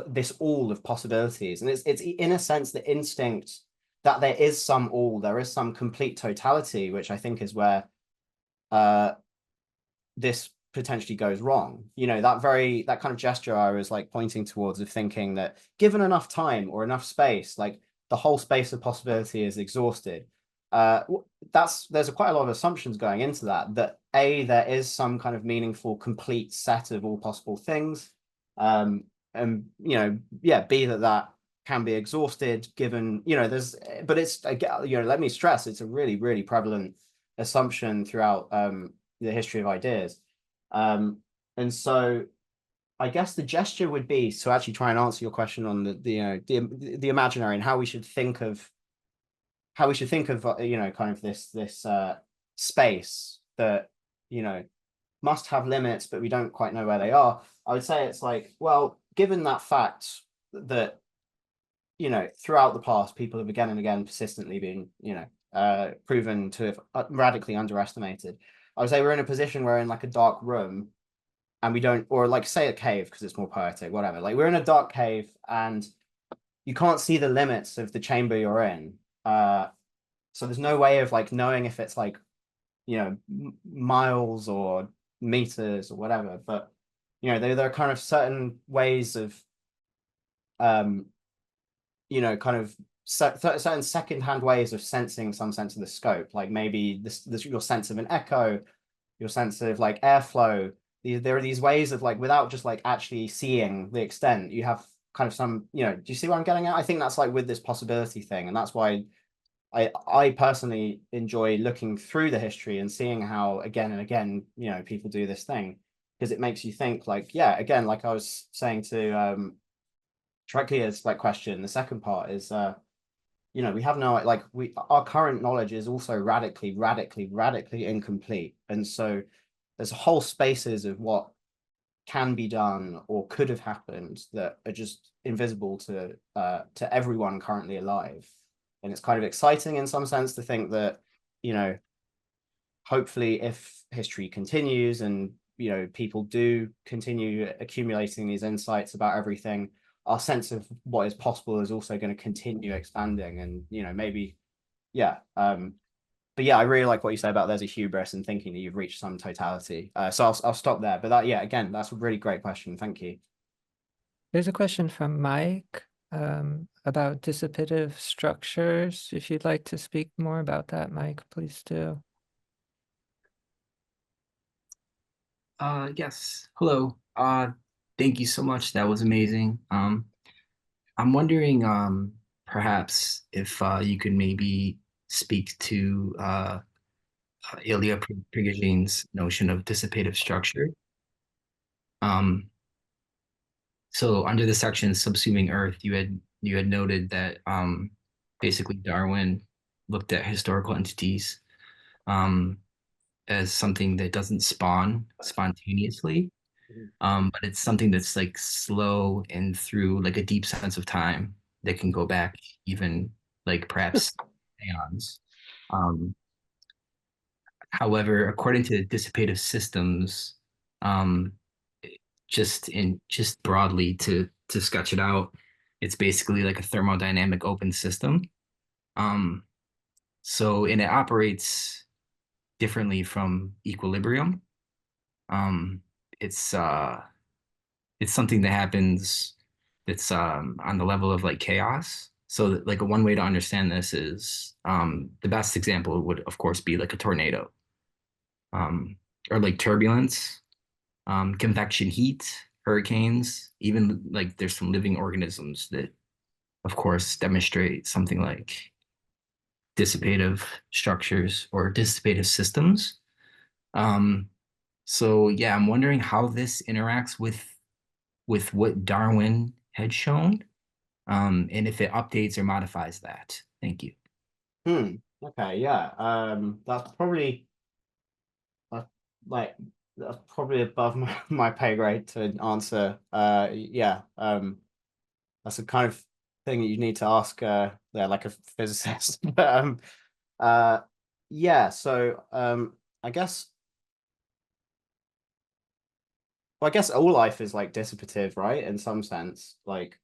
this all of possibilities. And it's in a sense the instinct that there is some complete totality, which I think is where this potentially goes wrong. That kind of gesture I was like pointing towards, of thinking that given enough time or enough space, like the whole space of possibility is exhausted. There's quite a lot of assumptions going into that A, there is some kind of meaningful complete set of all possible things, and yeah, B, that can be exhausted given but it's let me stress, it's a really prevalent assumption throughout the history of ideas. And so I guess the gesture would be to actually try and answer your question on the imaginary, and how we should think of kind of this space that must have limits, but we don't quite know where they are. I would say it's like, well, given that fact that throughout the past people have again and again persistently been proven to have radically underestimated. I would say we're in a position where in like a dark room, and we don't, or like say a cave because it's more poetic, whatever, like we're in a dark cave and you can't see the limits of the chamber you're in, so there's no way of like knowing if it's like miles or meters or whatever. But there are kind of certain ways of you know, kind of certain secondhand ways of sensing some sense of the scope, like maybe this your sense of an echo, your sense of like airflow. There are these ways of like, without just like actually seeing the extent, you have kind of some, you know, do you see what I'm getting at? I think that's like with this possibility thing, and that's why I personally enjoy looking through the history and seeing how again and again, you know, people do this thing, because it makes you think like, yeah, again, like I was saying to Treklia's like question, the second part is you know, we have no, like, our current knowledge is also radically incomplete, and so there's whole spaces of what can be done or could have happened that are just invisible to everyone currently alive. And it's kind of exciting in some sense to think that, you know, hopefully if history continues and, you know, people do continue accumulating these insights about everything, our sense of what is possible is also going to continue expanding. And, you know, maybe, yeah. But yeah, I really like what you say about there's a hubris in thinking that you've reached some totality. So I'll stop there. But that, yeah, again, that's a really great question. Thank you. There's a question from Mike about dissipative structures. If you'd like to speak more about that, Mike, please do. Yes. Hello. Thank you so much. That was amazing. I'm wondering, perhaps if you could maybe speak to Ilya Prigoghine's notion of dissipative structure. So under the section subsuming Earth, you had noted that basically Darwin looked at historical entities as something that doesn't spawn spontaneously, but it's something that's like slow and through like a deep sense of time that can go back even like perhaps aeons. However, according to dissipative systems, just broadly to sketch it out, it's basically like a thermodynamic open system. So and it operates differently from equilibrium. It's something that happens that's on the level of like chaos. So that, like one way to understand this is the best example would of course be like a tornado, or like turbulence, convection heat, hurricanes, even like there's some living organisms that of course demonstrate something like dissipative structures or dissipative systems. So yeah, I'm wondering how this interacts with what Darwin had shown, and if it updates or modifies that. Thank you. Okay, yeah. That's probably like that's probably above my pay grade to answer. Yeah. That's a kind of thing that you need to ask like a physicist. But yeah, so I guess all life is like dissipative, right? In some sense, like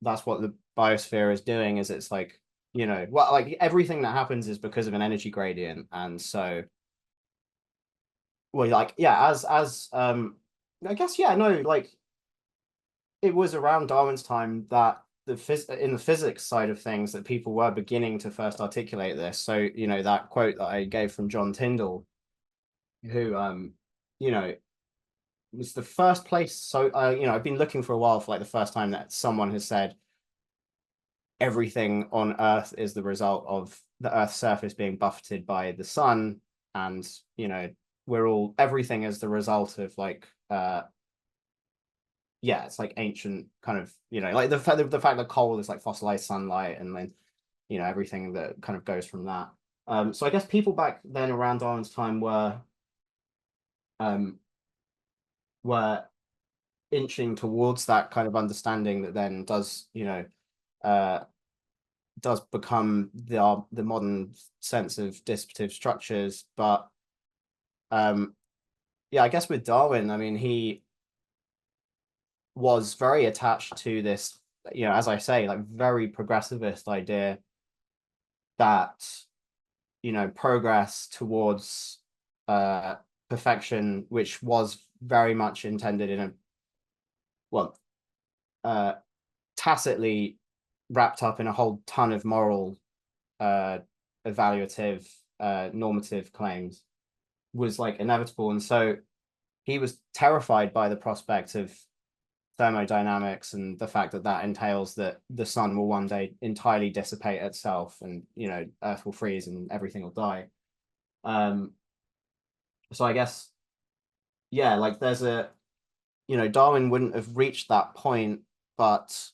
that's what the biosphere is doing, is it's like, you know, well, like everything that happens is because of an energy gradient. And so, well, like, yeah, as I guess, yeah, no, like it was around Darwin's time that in the physics side of things that people were beginning to first articulate this. So, you know, that quote that I gave from John Tyndall, who you know, was the first place. So you know, I've been looking for a while for like the first time that someone has said everything on Earth is the result of the Earth's surface being buffeted by the sun, and you know, everything is the result of like yeah, it's like ancient kind of, you know, like the fact that coal is like fossilized sunlight, and then, you know, everything that kind of goes from that. So I guess people back then around Darwin's time were inching towards that kind of understanding that then does, you know, does become the modern sense of dissipative structures. But yeah, I guess with Darwin, I mean, he was very attached to this, you know, as I say, like very progressivist idea that, you know, progress towards perfection, which was very much intended in a, well, tacitly wrapped up in a whole ton of moral, evaluative, normative claims was like inevitable. And so he was terrified by the prospect of thermodynamics and the fact that that entails that the sun will one day entirely dissipate itself, and Earth will freeze and everything will die. So I guess, yeah, like there's a, Darwin wouldn't have reached that point, but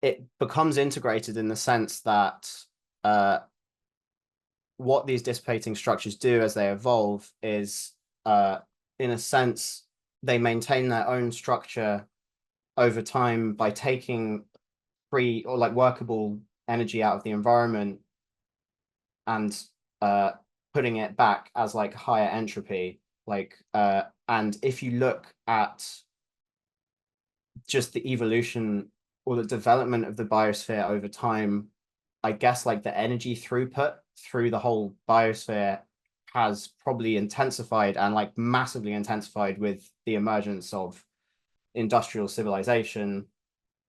it becomes integrated in the sense that what these dissipating structures do as they evolve is, in a sense, they maintain their own structure over time by taking free or like workable energy out of the environment and putting it back as like higher entropy. And if you look at just the evolution or the development of the biosphere over time, I guess like the energy throughput through the whole biosphere has probably intensified, and like massively intensified, with the emergence of industrial civilization.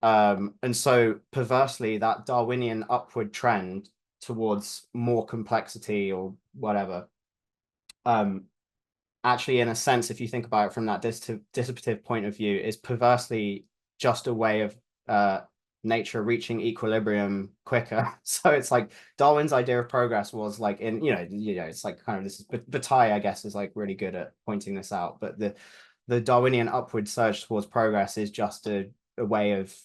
And so perversely, that Darwinian upward trend towards more complexity or whatever, actually, in a sense, if you think about it from that dissipative point of view, is perversely just a way of nature reaching equilibrium quicker. So it's like Darwin's idea of progress was like it's like kind of this, Bataille, I guess, is like really good at pointing this out. But the Darwinian upward surge towards progress is just a way of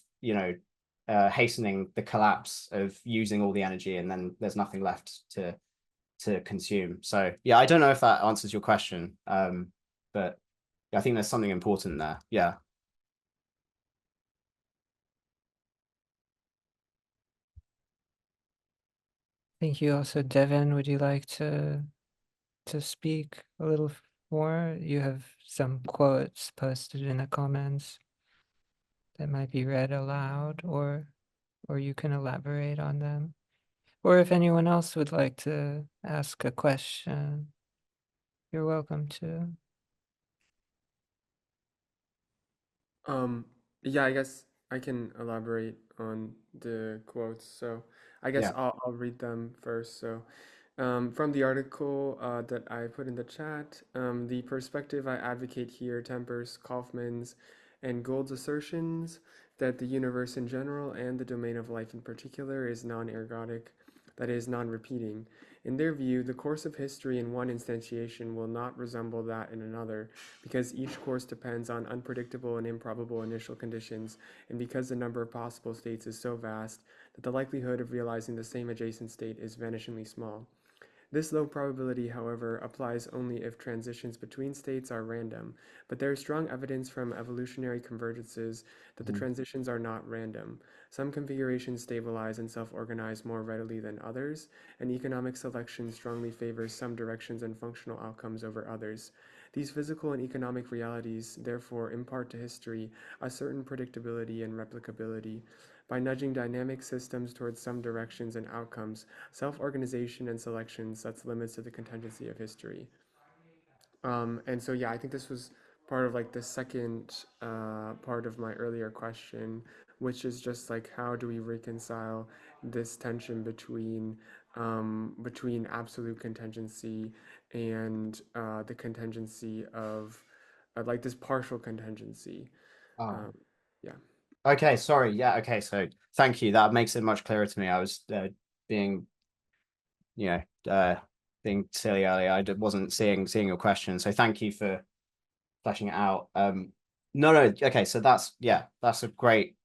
hastening the collapse of using all the energy, and then there's nothing left to consume. So yeah, I don't know if that answers your question, but I think there's something important there. Yeah. Thank you. Also, Devin, would you like to speak a little more? You have some quotes posted in the comments that might be read aloud, or you can elaborate on them. Or if anyone else would like to ask a question, you're welcome to. Yeah, I guess I can elaborate on the quotes. So I guess Yeah. I'll read them first. So from the article that I put in the chat, the perspective I advocate here tempers Kaufman's and Gould's assertions that the universe in general and the domain of life in particular is non-ergodic, that is, non-repeating. In their view, the course of history in one instantiation will not resemble that in another, because each course depends on unpredictable and improbable initial conditions, and because the number of possible states is so vast that the likelihood of realizing the same adjacent state is vanishingly small. This low probability, however, applies only if transitions between states are random, but there is strong evidence from evolutionary convergences that the transitions are not random. Some configurations stabilize and self-organize more readily than others, and economic selection strongly favors some directions and functional outcomes over others. These physical and economic realities therefore impart to history a certain predictability and replicability. By nudging dynamic systems towards some directions and outcomes, self-organization and selection sets limits to the contingency of history. And so, yeah, I think this was part of like the second part of my earlier question, which is just like, how do we reconcile this tension between absolute contingency and the contingency of like this partial contingency. Yeah. Okay, sorry. Yeah, okay. So thank you. That makes it much clearer to me. I was being silly earlier. I wasn't seeing your question. So thank you for fleshing it out. No, okay. So that's a great,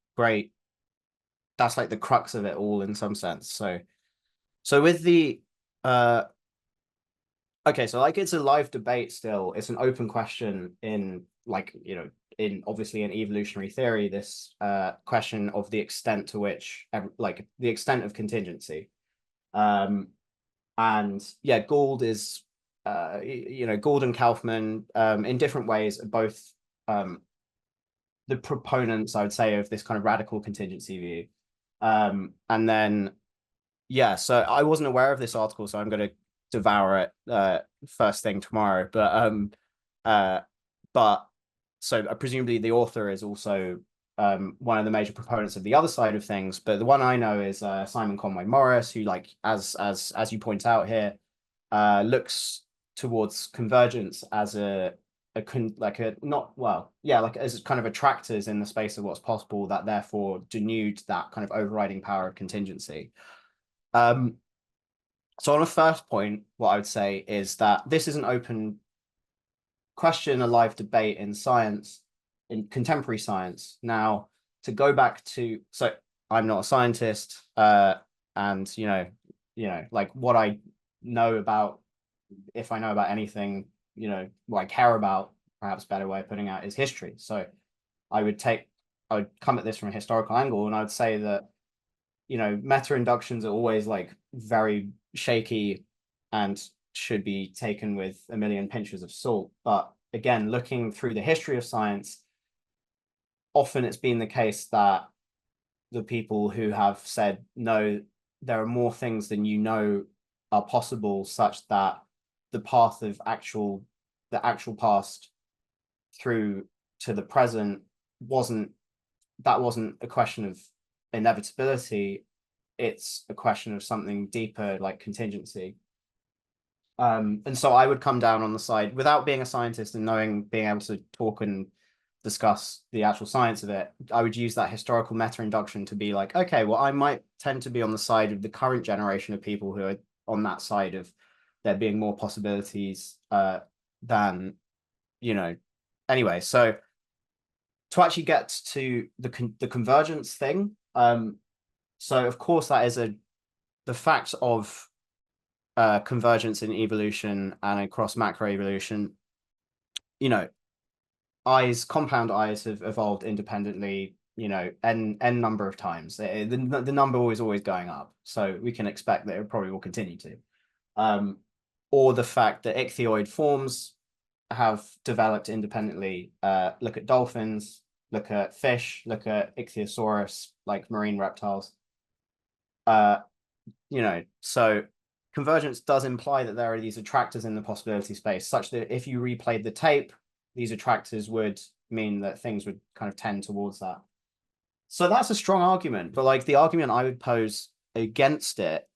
that's like the crux of it all in some sense. So with the okay, so like it's a live debate still. It's an open question in like, in obviously in evolutionary theory, this question of the extent to which like the extent of contingency. And yeah, Gould is Gould and Kaufman in different ways are both the proponents, I would say, of this kind of radical contingency view. And then yeah, so I wasn't aware of this article, so I'm going to devour it first thing tomorrow. But so presumably the author is also one of the major proponents of the other side of things, but the one I know is Simon Conway Morris, who, like, as you point out here, looks towards convergence as as kind of attractors in the space of what's possible that therefore denude that kind of overriding power of contingency. So on a first point, what I would say is that this is an open question, a live debate in science, in contemporary science. Now, to go back to, so I'm not a scientist, and like what I know about, if I know about anything, what I care about, perhaps a better way of putting it, is history. So I would come at this from a historical angle, and I would say that, meta inductions are always like very shaky and should be taken with a million pinches of salt. But again, looking through the history of science, often it's been the case that the people who have said, no, there are more things than you know are possible, such that the path of the actual past through to the present wasn't a question of inevitability. It's a question of something deeper, like contingency. And so I would come down on the side, without being a scientist and being able to talk and discuss the actual science of it, I would use that historical meta-induction to be like, okay, well, I might tend to be on the side of the current generation of people who are on that side of there being more possibilities than, anyway. So to actually get to the convergence thing, so of course that is the fact of convergence in evolution and across macroevolution. Compound eyes have evolved independently, n number of times. The number is always going up, so we can expect that it probably will continue to. Or the fact that ichthyoid forms have developed independently. Look at dolphins, look at fish, look at ichthyosaurus, like marine reptiles. So convergence does imply that there are these attractors in the possibility space, such that if you replayed the tape, these attractors would mean that things would kind of tend towards that. So that's a strong argument, but like the argument I would pose against it,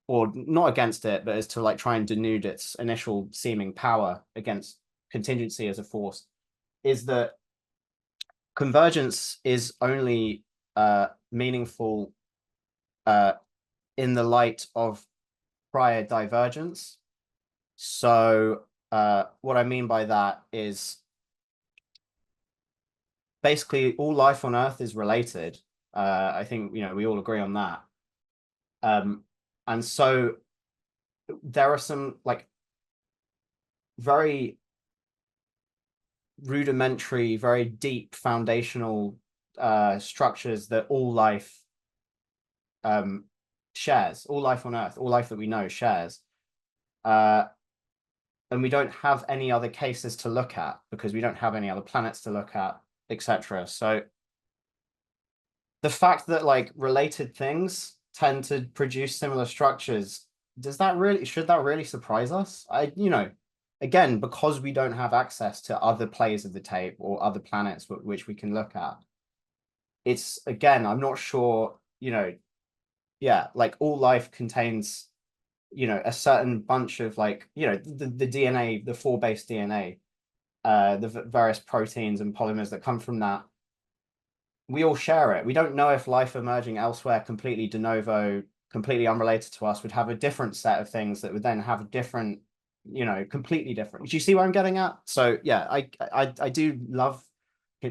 or not against it, but as to like try and denude its initial seeming power against contingency as a force, is that convergence is only meaningful in the light of prior divergence. So what I mean by that is basically all life on Earth is related. I think we all agree on that. And so there are some like very rudimentary, very deep foundational structures that all life shares, all life on Earth, all life that we know shares. And we don't have any other cases to look at because we don't have any other planets to look at, etc. So the fact that like related things tend to produce similar structures, should that really surprise us? Again, because we don't have access to other plays of the tape or other planets which we can look at, it's, again, I'm not sure, like all life contains, a certain bunch of like, the DNA, the 4-base DNA, the various proteins and polymers that come from that. We all share it. We don't know if life emerging elsewhere completely de novo, completely unrelated to us, would have a different set of things that would then have a different, completely different. Do you see where I'm getting at? So yeah, I do love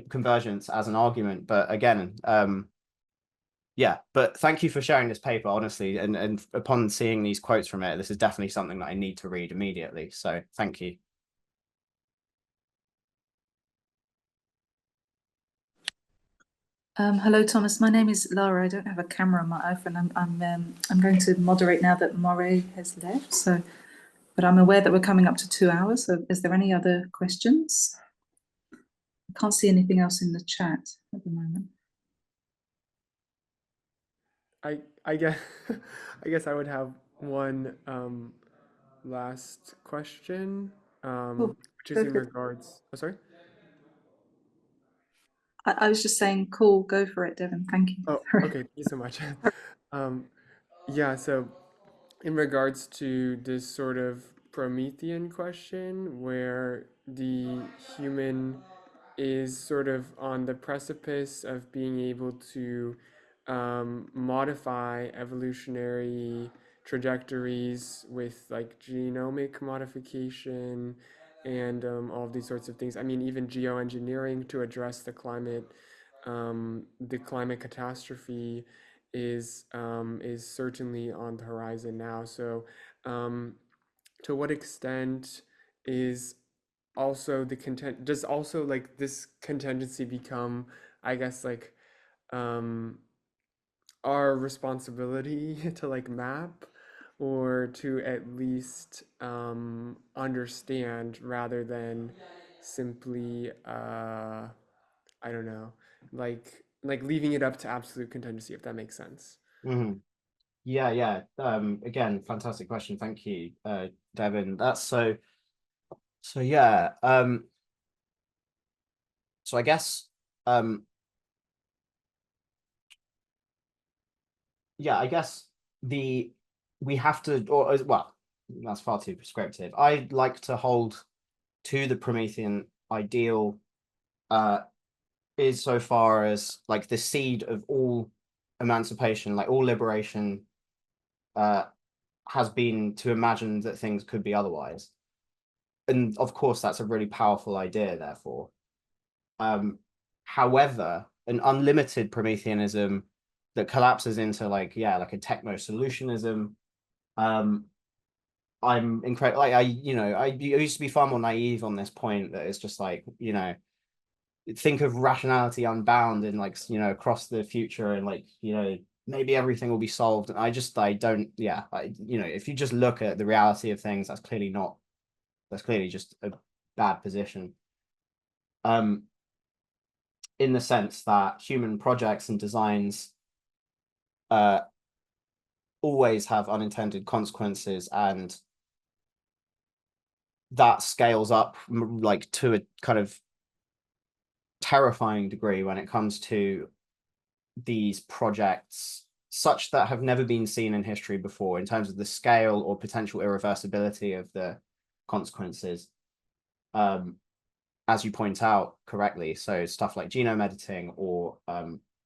convergence as an argument, but again, yeah, but thank you for sharing this paper, honestly, and upon seeing these quotes from it, this is definitely something that I need to read immediately. So thank you. Hello, Thomas. My name is Lara. I don't have a camera on my iPhone. I'm going to moderate now that Maure has left. So, but I'm aware that we're coming up to 2 hours. So, is there any other questions? I can't see anything else in the chat at the moment. I guess I guess I would have one last question, which is in regards. Oh, sorry. I was just saying, cool, go for it, Devin. Thank you. Oh, okay, thank you so much. Yeah, so in regards to this sort of Promethean question, where the human is sort of on the precipice of being able to modify evolutionary trajectories with like genomic modification and all of these sorts of things. I mean, even geoengineering to address the climate catastrophe is certainly on the horizon now. So, to what extent is also the content does also like this contingency become, I guess, like um our responsibility to like map or to at least understand rather than simply I don't know, like leaving it up to absolute contingency, if that makes sense. Mhm. Yeah. Again, fantastic question. Thank you, Devin. That's so yeah. So I guess yeah, I guess we have to, or well, that's far too prescriptive. I like to hold to the Promethean ideal is so far as like the seed of all emancipation, like all liberation, has been to imagine that things could be otherwise. And of course, that's a really powerful idea, therefore. However, an unlimited Prometheanism that collapses into like, yeah, like a techno solutionism. I'm incredible. Like I used to be far more naive on this point that it's just like, think of rationality unbound and like, across the future and like, maybe everything will be solved. And I don't, yeah, if you just look at the reality of things, that's clearly just a bad position. In the sense that human projects and designs always have unintended consequences, and that scales up like to a kind of terrifying degree when it comes to these projects such that have never been seen in history before in terms of the scale or potential irreversibility of the consequences. As you point out correctly, so stuff like genome editing or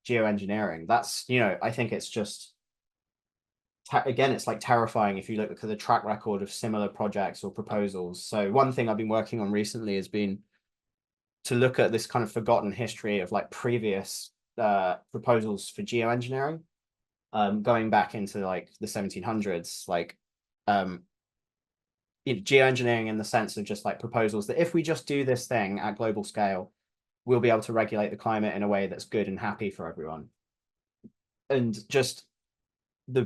geoengineering, that's, I think it's just, again, it's like terrifying if you look at the track record of similar projects or proposals. So one thing I've been working on recently has been to look at this kind of forgotten history of like previous proposals for geoengineering, going back into like the 1700s, like geoengineering in the sense of just like proposals that if we just do this thing at global scale, we'll be able to regulate the climate in a way that's good and happy for everyone. And just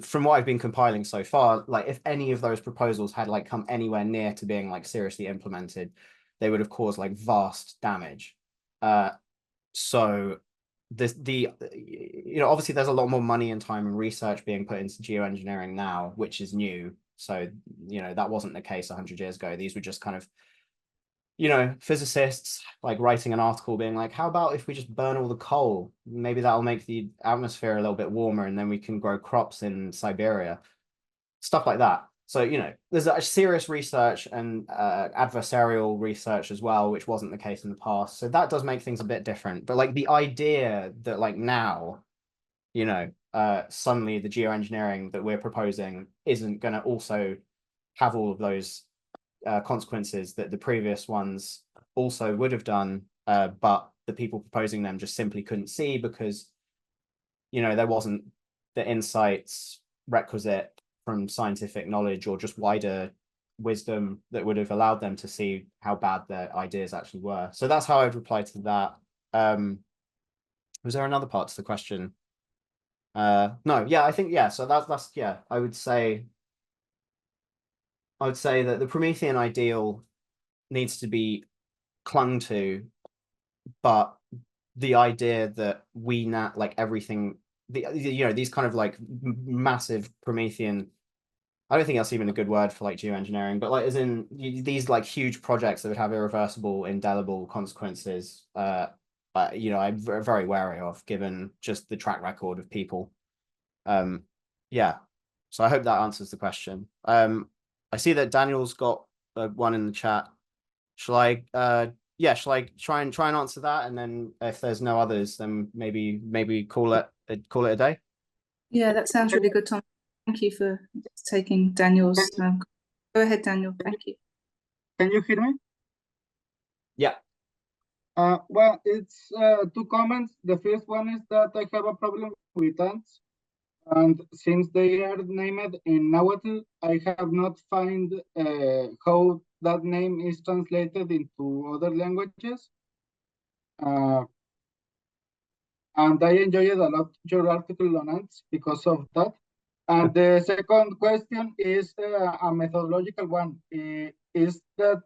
from what I've been compiling so far, like if any of those proposals had like come anywhere near to being like seriously implemented, they would have caused like vast damage. So obviously there's a lot more money and time and research being put into geoengineering now, which is new. So that wasn't the case 100 years ago. These were just kind of physicists like writing an article being like, how about if we just burn all the coal? Maybe that'll make the atmosphere a little bit warmer and then we can grow crops in Siberia. Stuff like that. So, there's a serious research and adversarial research as well, which wasn't the case in the past. So that does make things a bit different. But like the idea that like now, suddenly the geoengineering that we're proposing isn't going to also have all of those consequences that the previous ones also would have done, but the people proposing them just simply couldn't see because, there wasn't the insights requisite from scientific knowledge or just wider wisdom that would have allowed them to see how bad their ideas actually were. So that's how I'd reply to that. Was there another part to the question? No, yeah, I think, yeah, so that's yeah, I would say that the Promethean ideal needs to be clung to, but the idea that we not like everything, these kind of like massive Promethean, I don't think that's even a good word for like geoengineering, but like as in these like huge projects that would have irreversible, indelible consequences, you know, I'm very wary of, given just the track record of people. Yeah, so I hope that answers the question. I see that Daniel's got one in the chat. Shall I shall I try and answer that, and then if there's no others, then maybe call it a day? Yeah, that sounds really good, Tom. Thank you for taking Daniel's. Go ahead, Daniel. Thank you. Can you hear me? Yeah. Well, it's two comments. The first one is that I have a problem with ants, and since they are named in Nahuatl, I have not found how that name is translated into other languages. And I enjoyed a lot your article on ants because of that. And the second question is a methodological one. Is that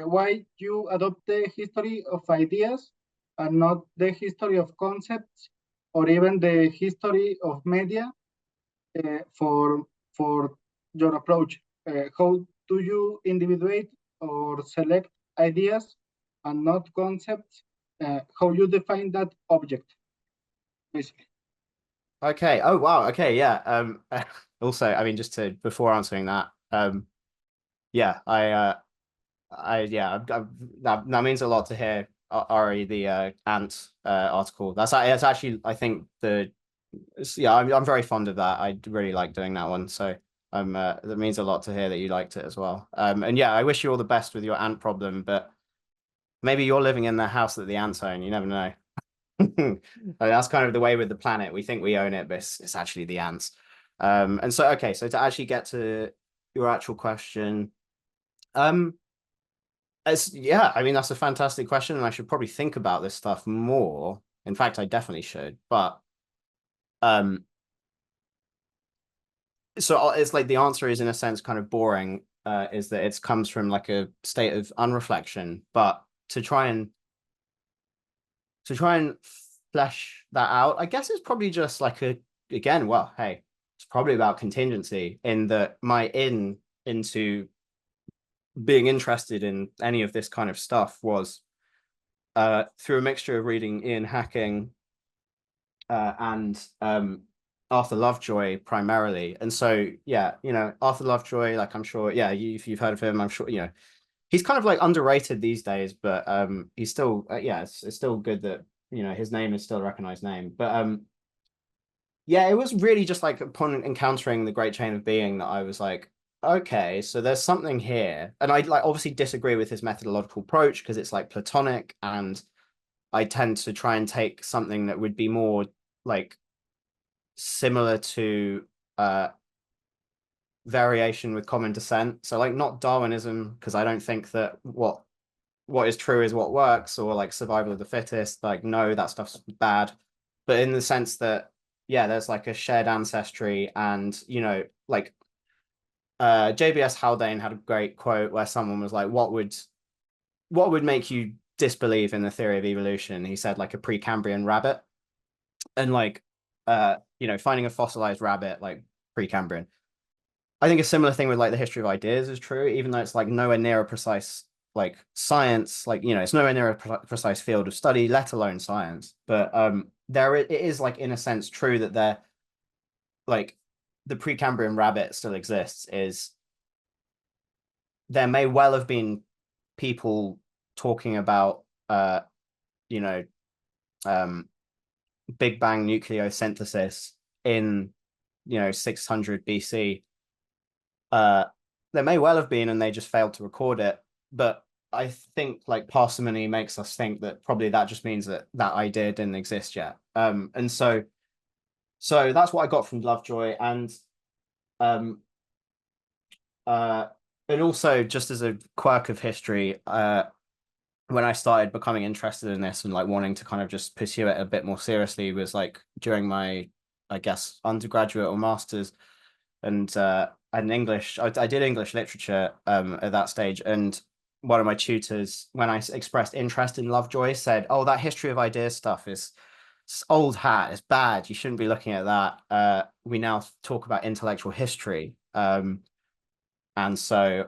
why you adopt the history of ideas and not the history of concepts or even the history of media for your approach? How do you individuate or select ideas and not concepts? How you define that object, basically? Okay. Oh wow. Okay. Yeah. Also, I mean, just to before answering that, yeah, that means a lot to hear. Ari, the ant article. That's actually, I think I'm very fond of that. I really like doing that one. So that means a lot to hear that you liked it as well. And yeah, I wish you all the best with your ant problem, but maybe you're living in the house that the ants own. You never know. I mean, that's kind of the way with the planet. We think we own it, but it's actually the ants. And so, okay, so to actually get to your actual question, yeah, I mean, that's a fantastic question, and I should probably think about this stuff more. In fact, I definitely should. But so it's like the answer is in a sense kind of boring. Is that it comes from like a state of unreflection, but to try and flesh that out, I guess it's probably just like again, well, hey, it's probably about contingency, in that my into being interested in any of this kind of stuff was through a mixture of reading Ian Hacking and Arthur Lovejoy primarily. And so, yeah, you know, Arthur Lovejoy, like, I'm sure, yeah, if you've heard of him, I'm sure, you know, he's kind of like underrated these days, but he's still, yeah, it's still good that, you know, his name is still a recognized name. But yeah, it was really just like upon encountering the Great Chain of Being that I was like, okay, so there's something here. And I like obviously disagree with his methodological approach because it's like Platonic, and I tend to try and take something that would be more like similar to variation with common descent. So like not Darwinism, because I don't think that what is true is what works, or like survival of the fittest. Like, no, that stuff's bad. But in the sense that, yeah, there's like a shared ancestry, and you know, like JBS Haldane had a great quote where someone was like, what would make you disbelieve in the theory of evolution? He said like a Precambrian rabbit. And like you know, finding a fossilized rabbit like Precambrian. I think a similar thing with like the history of ideas is true, even though it's like nowhere near a precise like science, like, you know, it's nowhere near a precise field of study, let alone science. But it is like in a sense true that there, like, the Precambrian rabbit still exists. Is there may well have been people talking about you know, Big Bang nucleosynthesis in, you know, 600 BC. There may well have been, and they just failed to record it. But I think like parsimony makes us think that probably that just means that that idea didn't exist yet. And so that's what I got from Lovejoy. And and also, just as a quirk of history, when I started becoming interested in this and like wanting to kind of just pursue it a bit more seriously was like during my, I guess, undergraduate or master's. And English, I did English literature at that stage. And one of my tutors, when I expressed interest in Lovejoy, said, oh, that history of ideas stuff is old hat, it's bad, you shouldn't be looking at that. We now talk about intellectual history. And so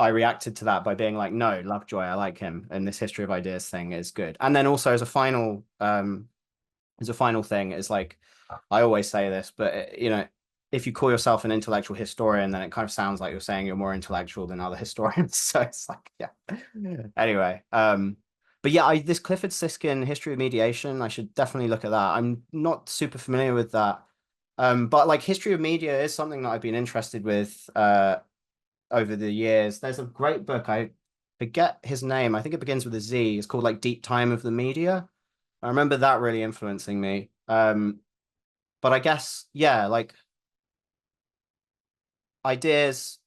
I reacted to that by being like, no, Lovejoy, I like him, and this history of ideas thing is good. And then also as a final thing is like, I always say this, but you know, if you call yourself an intellectual historian, then it kind of sounds like you're saying you're more intellectual than other historians. So it's like, yeah. Anyway, but yeah, this Clifford Siskin History of Mediation, I should definitely look at that. I'm not super familiar with that. But like history of media is something that I've been interested with over the years. There's a great book, I forget his name, I think it begins with a Z. It's called like Deep Time of the Media. I remember that really influencing me. But I guess, yeah, like ideas,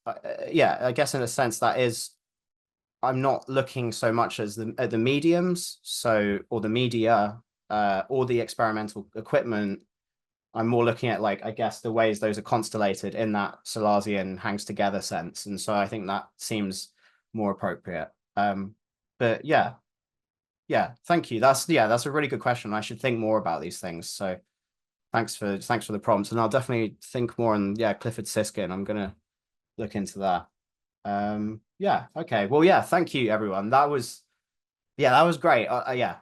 yeah, I guess in a sense that is, I'm not looking so much as at the mediums, so, or the media, or the experimental equipment. I'm more looking at like, I guess the ways those are constellated in that Salasian hangs together sense. And so I think that seems more appropriate. But yeah, thank you. That's a really good question. I should think more about these things. So thanks for the prompts, and I'll definitely think more on, yeah, Clifford Siskin. I'm gonna look into that. Yeah, okay. Well, yeah, thank you everyone. That was great. I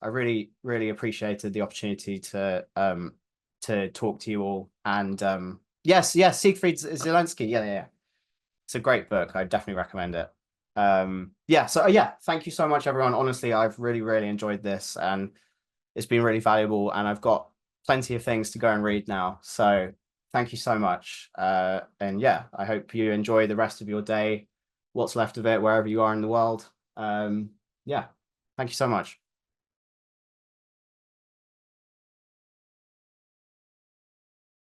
really appreciated the opportunity to talk to you all. And yes, Siegfried Zelensky. Yeah. It's a great book. I definitely recommend it. Thank you so much, everyone. Honestly, I've really enjoyed this, and it's been really valuable, and I've got plenty of things to go and read now. So thank you so much. And yeah, I hope you enjoy the rest of your day, what's left of it, wherever you are in the world. Yeah, thank you so much.